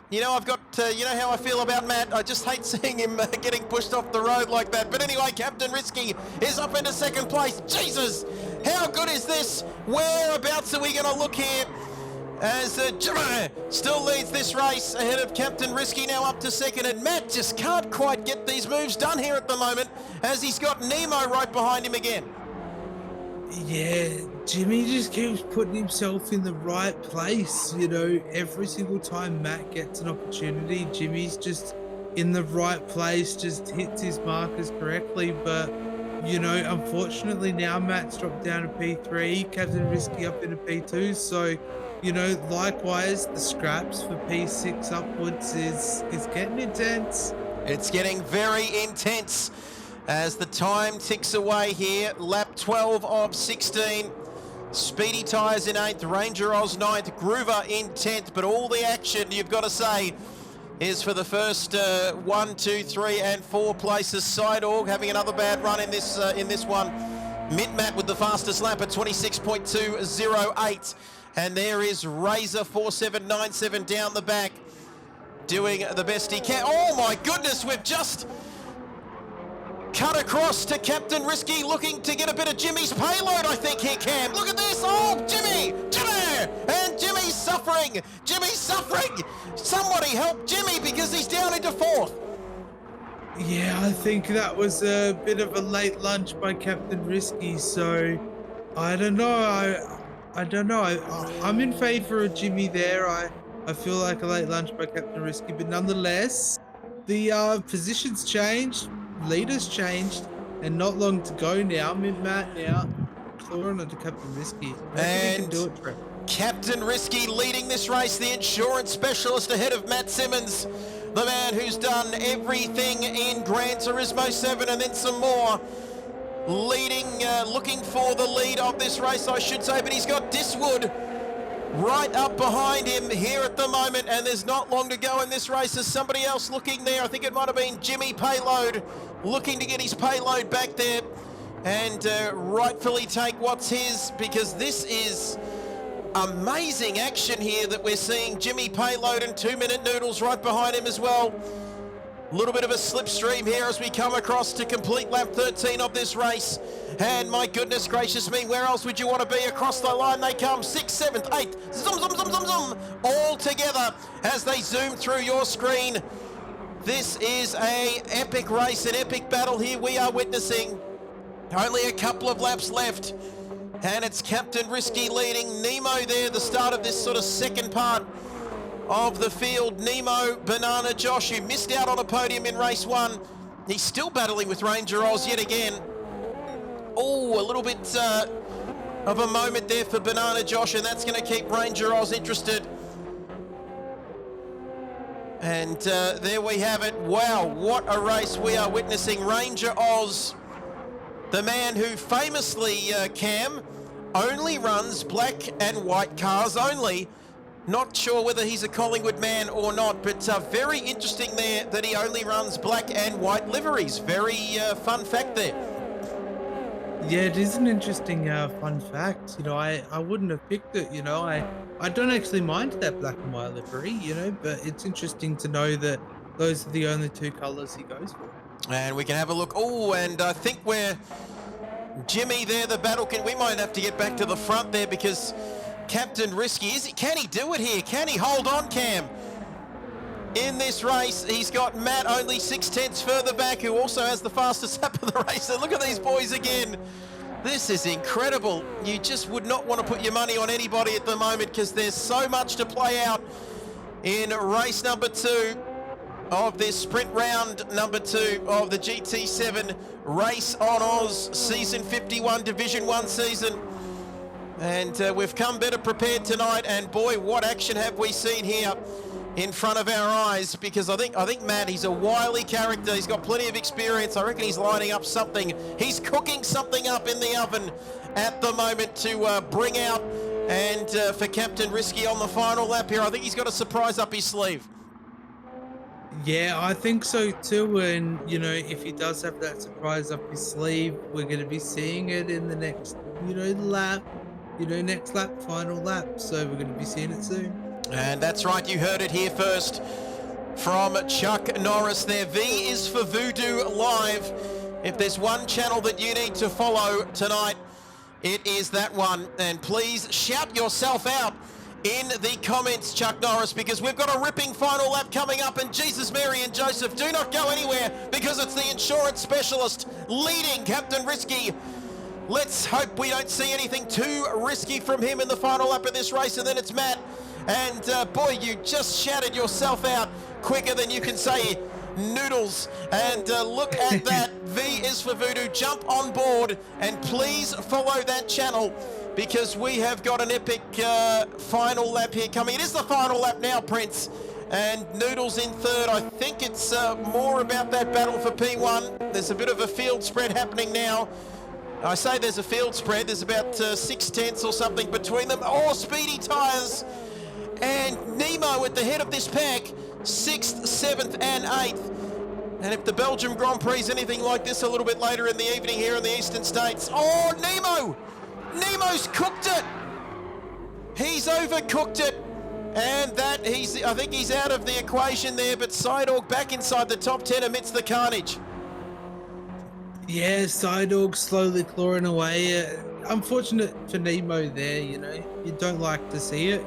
You know, I've got, you know how I feel about Matt. I just hate seeing him getting pushed off the road like that. But anyway, Captain Risky is up into second place. Jesus, how good is this? Whereabouts are we going to look here? As Jimmy still leads this race ahead of Captain Risky, now up to second. And Matt just can't quite get these moves done here at the moment as he's got Nemo right behind him again. Yeah, Jimmy just keeps putting himself in the right place. You know, every single time Matt gets an opportunity, Jimmy's just in the right place, just hits his markers correctly. But, you know, unfortunately now Matt's dropped down to P3, Captain Risky up into P2. So, you know, likewise, the scraps for P6 upwards is getting intense. It's getting very intense as the time ticks away here. Lap 12 of 16. Speedy Tyres in 8th, Ranger Oz 9th, Groover in 10th. But all the action, you've got to say, is for the first 1, 2, 3 and 4 places. Sidorg having another bad run in this one. Mint Matt with the fastest lap at 26.208. And there is Razor 4797 down the back doing the best he can. Oh my goodness, we've just cut across to Captain Risky, looking to get a bit of Jimmy's payload, I think, here, Cam. Look at this. Oh, Jimmy! And Jimmy's suffering. Somebody help Jimmy because he's down into fourth. Yeah, I think that was a bit of a late lunch by Captain Risky. So I don't know. I don't know. I'm in favor of Jimmy there. I feel like a late lunch by Captain Risky, but nonetheless, the positions changed, leaders changed, and not long to go now. Mint Matt now clawing onto Captain Risky. Reckon he can do And it, Trevor. Captain Risky leading this race, the insurance specialist ahead of Matt Simmons, the man who's done everything in Gran Turismo 7 and then some more. Leading, looking for the lead of this race, I should say, but he's got Diswood right up behind him here at the moment, and there's not long to go in this race. There's somebody else looking there. I think it might have been Jimmy Payload looking to get his payload back there and rightfully take what's his, because this is amazing action here that we're seeing. Jimmy Payload and 2 Minute Noodles right behind him as well. A little bit of a slipstream here as we come across to complete lap 13 of this race. And my goodness gracious me, where else would you want to be? Across the line they come, 6th, 7th, 8th, zoom, zoom, zoom, zoom, zoom, all together as they zoom through your screen. This is a epic race, an epic battle here we are witnessing. Only a couple of laps left. And it's Captain Risky leading. Nemo there, the start of this sort of second part of the field. Nemo, Banana Josh, who missed out on a podium in race 1. He's still battling with Ranger Oz yet again. Oh, a little bit of a moment there for Banana Josh, and that's going to keep Ranger Oz interested. And there we have it. Wow, what a race we are witnessing. Ranger Oz, the man who famously, Cam, only runs black and white cars only. Not sure whether he's a Collingwood man or not, but very interesting there that he only runs black and white liveries. Very fun fact there. Yeah, it is an interesting fun fact. You know, I wouldn't have picked it. You know, I don't actually mind that black and white livery. You know, but it's interesting to know that those are the only 2 colors he goes for. And we can have a look. Oh, and I think we're Jimmy there. The battle we might have to get back to the front there because Captain Risky can he do it here? Can he hold on, Cam? In this race, he's got Matt only 6/10 further back, who also has the fastest lap of the race. And look at these boys again. This is incredible. You just would not want to put your money on anybody at the moment because there's so much to play out in race number 2 of this sprint round number 2 of the GT7 Race on Oz Season 51 Division 1 season. And we've come better prepared tonight, and boy, what action have we seen here in front of our eyes, because I think Matt, he's a wily character. He's got plenty of experience. I reckon he's lining up something. He's cooking something up in the oven at the moment to bring out, and for Captain Risky on the final lap here, I think he's got a surprise up his sleeve. Yeah, I think so too. And you know, if he does have that surprise up his sleeve, we're going to be seeing it in the next, lap. Next lap, final lap. So we're going to be seeing it soon. And that's right, you heard it here first from Chuck Norris there. V is for Voodoo Live. If there's one channel that you need to follow tonight, it is that one. And please shout yourself out in the comments, Chuck Norris, because we've got a ripping final lap coming up. And Jesus, Mary and Joseph, do not go anywhere, because it's the insurance specialist leading Captain Risky. Let's hope we don't see anything too risky from him in the final lap of this race. And then it's Matt. And boy, you just shouted yourself out quicker than you can say noodles. And look at that. V is for Voodoo. Jump on board and please follow that channel, because we have got an epic final lap here coming. It is the final lap now, Prince. And Noodles in third. I think it's more about that battle for P1. There's a bit of a field spread happening now. I say there's a field spread. There's about 6/10 or something between them. Oh, speedy tyres. And Nemo at the head of this pack, 6th, 7th and 8th. And if the Belgium Grand Prix is anything like this a little bit later in the evening here in the Eastern States. Oh, Nemo! Nemo's cooked it! He's overcooked it. And that, I think he's out of the equation there, but Sidorg back inside the top 10 amidst the carnage. Yeah, Sidorg slowly clawing away. Unfortunate for Nemo there, You don't like to see it,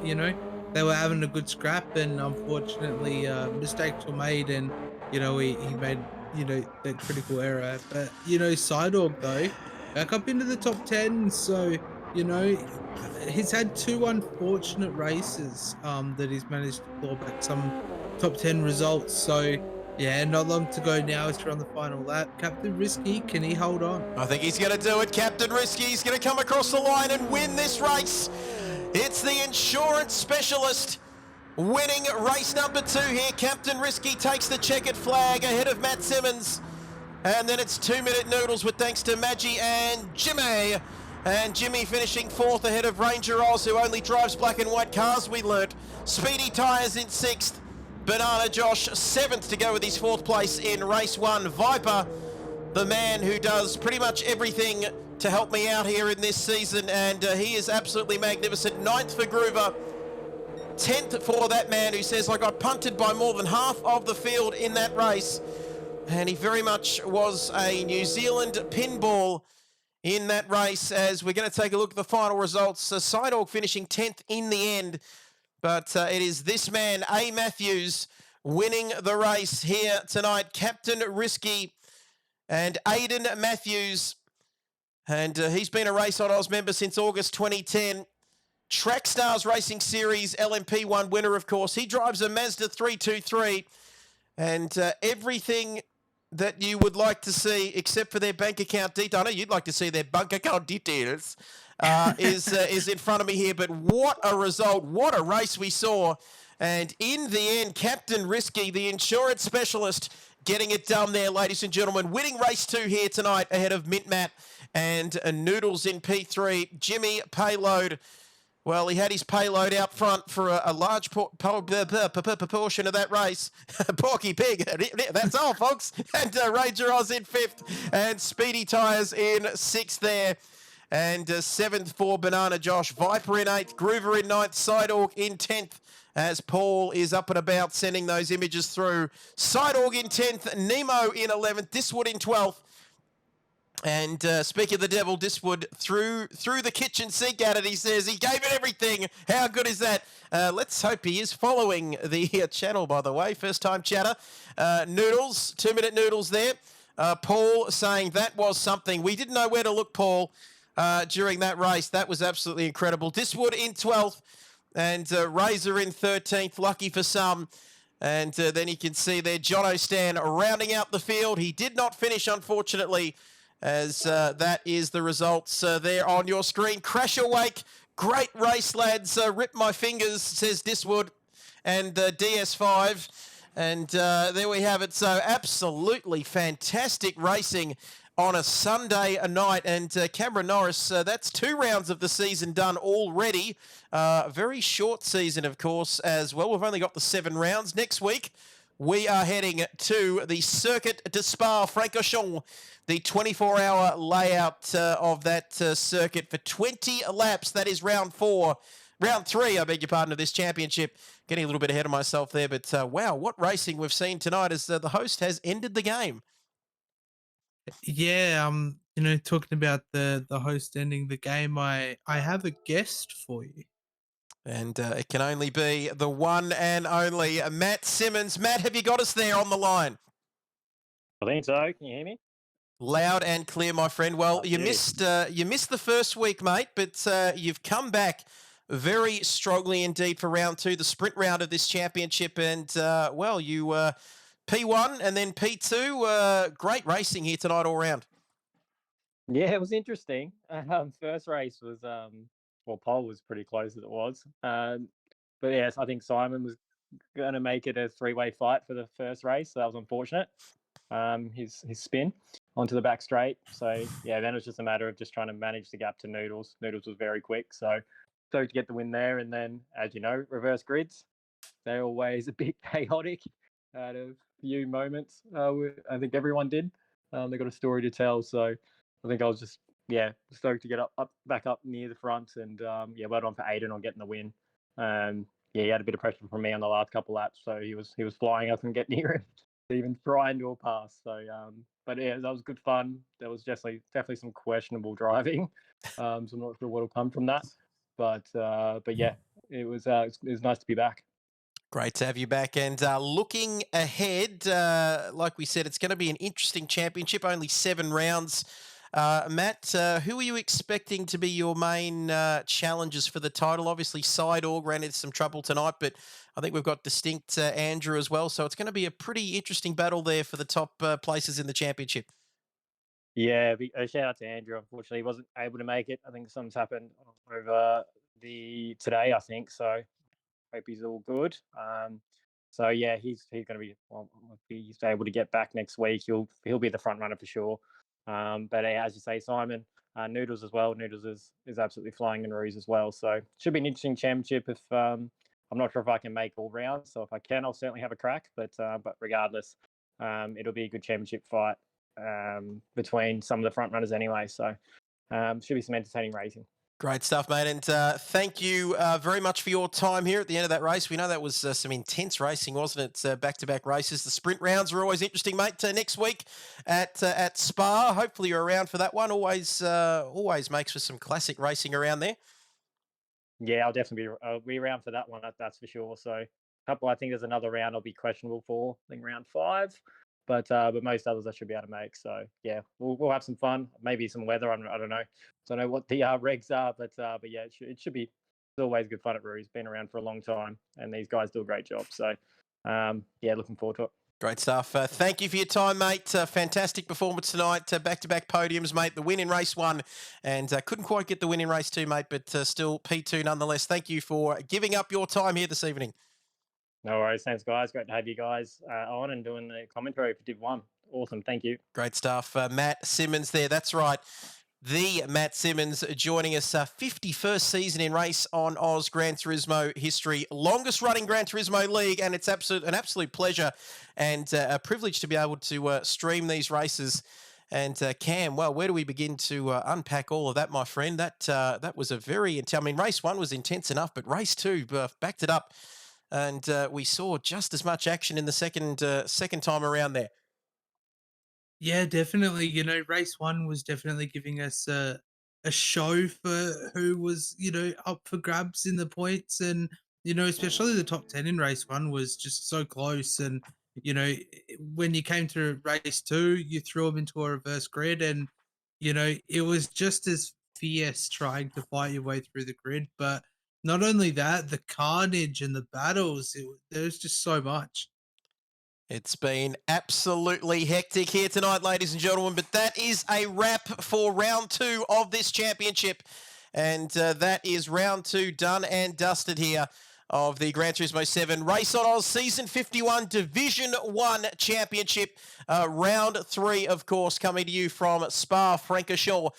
They were having a good scrap, and unfortunately mistakes were made, and he made that critical error. But Sidorg though, back up into the top 10. So he's had two unfortunate races that he's managed to claw back some top 10 results. So yeah, not long to go now. It's around the final lap. Captain Risky, can he hold on? I think he's going to do it. Captain Risky, he's going to come across the line and win this race. It's the insurance specialist winning race number 2 here. Captain Risky takes the checkered flag ahead of Matt Simmons. And then it's 2 Minute Noodles with thanks to Maggie and Jimmy. And Jimmy finishing 4th ahead of Ranger Oz, who only drives black and white cars, we learnt. Speedy Tyres in 6th. Banana Josh 7th to go with his 4th place in race 1. Viper, the man who does pretty much everything to help me out here in this season, and he is absolutely magnificent. 9th for Groover. 10th for that man who says, I got punted by more than half of the field in that race. And he very much was a New Zealand pinball in that race. As we're going to take a look at the final results. Sidorg finishing 10th in the end. But it is this man, A. Matthews, winning the race here tonight. Captain Risky and Aidan Matthews. And he's been a RaceOnOz member since August 2010. Track Stars Racing Series LMP1 winner, of course. He drives a Mazda 323. And everything that you would like to see, except for their bank account details. I know you'd like to see their bank account details, is in front of me here. But what a result. What a race we saw. And in the end, Captain Risky, the insurance specialist, getting it done there, ladies and gentlemen. Winning race 2 here tonight ahead of Mint Matt and Noodles in P3. Jimmy Payload. Well, he had his payload out front for a large proportion of that race. Porky Pig, that's all, folks. And Ranger Oz in 5th, and Speedy Tyres in 6th there. And 7th for Banana Josh. Viper in 8th, Groover in 9th, Sidorg in 10th, as Paul is up and about sending those images through. Sidorg in 10th, Nemo in 11th, Diswood in 12th. And speaking of the devil, Diswood threw the kitchen sink at it. He says he gave it everything. How good is that? Let's hope he is following the channel, by the way. First time chatter. Noodles, 2 Minute Noodles there. Paul saying that was something. We didn't know where to look, Paul, during that race. That was absolutely incredible. Diswood in 12th and Razor in 13th. Lucky for some. And then you can see there Jono Stan rounding out the field. He did not finish, unfortunately, as that is the results there on your screen. Crash Awake, great race, lads. Rip my fingers, says Diswood, and DS5. And there we have it. So absolutely fantastic racing on a Sunday night. And Cameron Norris, that's 2 rounds of the season done already. Very short season, of course, as well. We've only got the 7 rounds. Next week, we are heading to the Circuit de Spa-Francorchamps, the 24-hour layout of that circuit for 20 laps. That is round 3, I beg your pardon, of this championship. Getting a little bit ahead of myself there, but wow, what racing we've seen tonight as the host has ended the game. Yeah, talking about the host ending the game, I have a guest for you. And it can only be the one and only Matt Simmons. Matt, have you got us there on the line? I think so. Can you hear me? Loud and clear, my friend. Well, you missed the first week, mate, but you've come back very strongly indeed for round 2, the sprint round of this championship. And, well, you P1 and then P2. Great racing here tonight all round. Yeah, it was interesting. First race was, well, pole was pretty close as it was. But yes, I think Simon was going to make it a 3-way fight for the first race. So that was unfortunate. His spin onto the back straight. So yeah, then it was just a matter of just trying to manage the gap to Noodles. Noodles was very quick. So to get the win there. And then, as you know, reverse grids, they're always a bit chaotic. Had a few moments. I think everyone did. They got a story to tell. So I think I was just, stoked to get back up near the front. And well done for Aiden on getting the win. He had a bit of pressure from me on the last couple laps. So he was flying. I couldn't get near him to even try and do a pass. So, but yeah, that was good fun. There was definitely some questionable driving. So I'm not sure what'll come from that. But yeah, it was nice to be back. Great to have you back. And looking ahead, like we said, it's going to be an interesting championship, only 7 rounds. Matt, who are you expecting to be your main challengers for the title? Obviously, Sidorg ran into some trouble tonight, but I think we've got distinct Andrew as well. So it's going to be a pretty interesting battle there for the top places in the championship. Yeah, a shout out to Andrew. Unfortunately, he wasn't able to make it. I think something's happened over the today. I think so. Hope he's all good. So yeah, he's going to be. Well, if he's able to get back next week, he'll be the front runner for sure. But as you say, Simon, Noodles as well. Noodles is absolutely flying in Ruse as well. So should be an interesting championship. If I'm not sure if I can make all rounds, so if I can, I'll certainly have a crack. But regardless, it'll be a good championship fight between some of the front runners anyway. So should be some entertaining racing. Great stuff, mate. And thank you very much for your time here at the end of that race. We know that was some intense racing, wasn't it? Back-to-back races. The sprint rounds are always interesting, mate. Next week at Spa, hopefully you're around for that one. Always makes for some classic racing around there. Yeah, I'll definitely be around for that one. That's for sure. So, I think there's another round I'll be questionable for. I think round 5. But most others I should be able to make. So yeah, we'll have some fun. Maybe some weather. I don't know. Don't know what the regs are, but yeah, it should be. It's always good fun at Ruse. Been around for a long time, and these guys do a great job. So yeah, looking forward to it. Great stuff. Thank you for your time, mate. Fantastic performance tonight. Back-to-back podiums, mate. The win in race 1, and couldn't quite get the win in race 2, mate, but still P2 nonetheless. Thank you for giving up your time here this evening. No worries. Thanks, guys. Great to have you guys on and doing the commentary for Div 1. Awesome. Thank you. Great stuff. Matt Simmons there. That's right. The Matt Simmons joining us. 51st season in Race on Oz Gran Turismo history. Longest running Gran Turismo league, and it's an absolute pleasure and a privilege to be able to stream these races. And Cam, well, where do we begin to unpack all of that, my friend? That was a very intense. I mean, race 1 was intense enough, but race 2 backed it up. And we saw just as much action in the second time around there. Yeah, definitely. Race 1 was definitely giving us a show for who was, up for grabs in the points. And, especially the top 10 in race 1 was just so close. And, when you came to race 2, you threw them into a reverse grid. And, it was just as fierce trying to fight your way through the grid. But not only that, the carnage and the battles, there was just so much. It's been absolutely hectic here tonight, ladies and gentlemen, but that is a wrap for round 2 of this championship. And that is round 2 done and dusted here of the Gran Turismo 7 Race on Oz Season 51 Division 1 Championship. Round 3, of course, coming to you from Spa-Francorchamps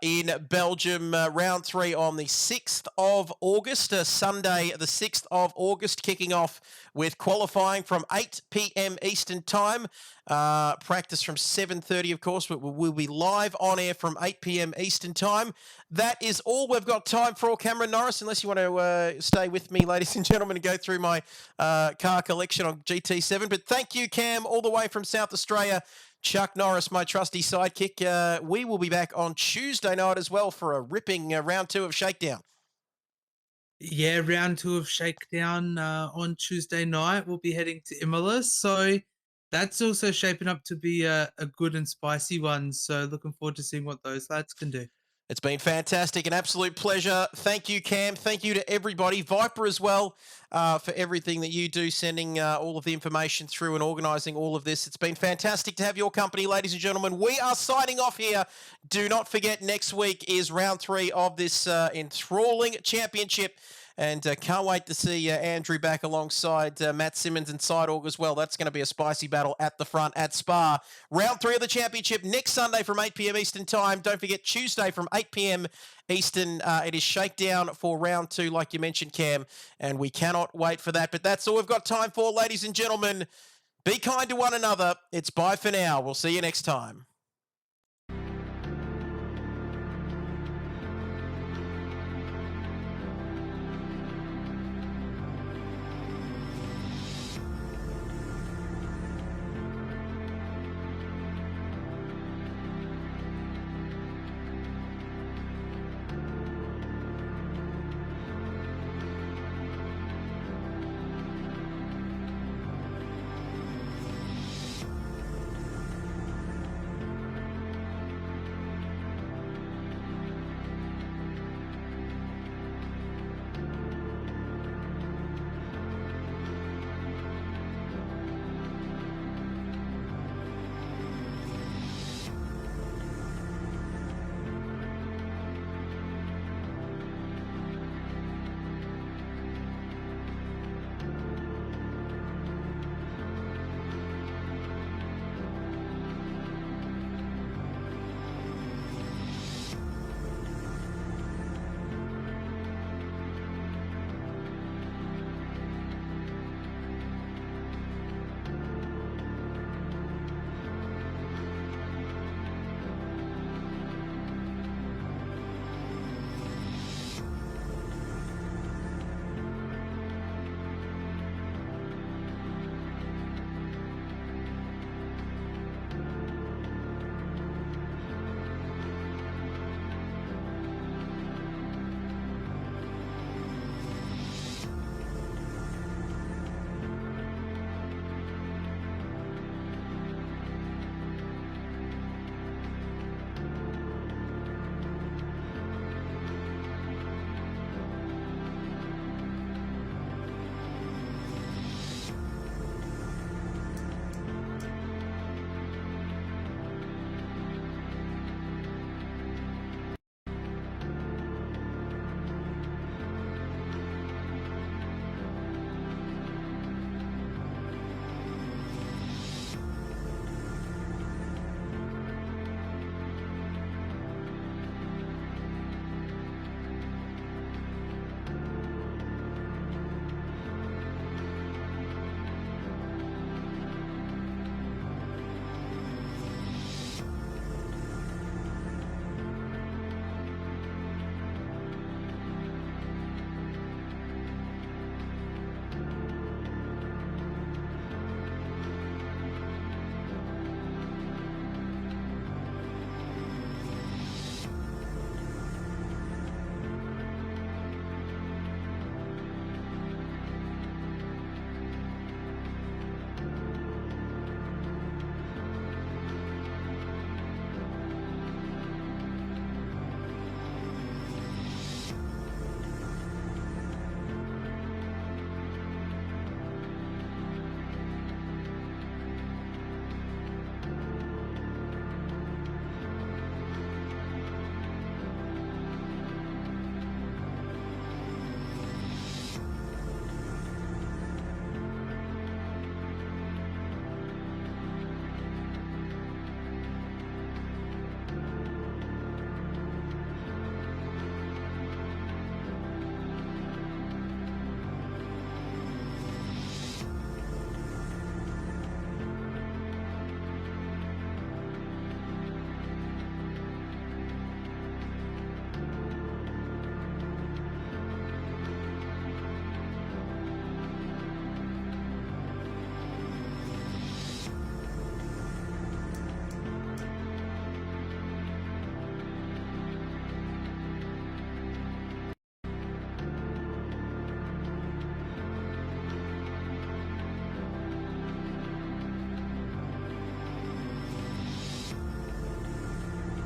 in Belgium. Round 3 on the 6th of August, Sunday the 6th of August, kicking off with qualifying from 8 p.m. Eastern Time. Practice from 7:30, of course, but we'll be live on air from 8 p.m. Eastern Time. That is all we've got time for, Cameron Norris, unless you want to stay with me, ladies and gentlemen, and go through my car collection on GT7. But thank you, Cam, all the way from South Australia. Chuck Norris, my trusty sidekick. We will be back on Tuesday night as well for a ripping round 2 of Shakedown. Yeah, round 2 of Shakedown on Tuesday night. We'll be heading to Imola. So that's also shaping up to be a good and spicy one. So looking forward to seeing what those lads can do. It's been fantastic, an absolute pleasure. Thank you, Cam. Thank you to everybody. Viper as well for everything that you do, sending all of the information through and organising all of this. It's been fantastic to have your company, ladies and gentlemen. We are signing off here. Do not forget, next week is round 3 of this enthralling championship. And can't wait to see Andrew back alongside Matt Simmons and Sidorg as well. That's going to be a spicy battle at the front at Spa. Round 3 of the championship next Sunday from 8 p.m. Eastern Time. Don't forget, Tuesday from 8 p.m. Eastern, it is Shakedown for round 2, like you mentioned, Cam. And we cannot wait for that. But that's all we've got time for, ladies and gentlemen. Be kind to one another. It's bye for now. We'll see you next time.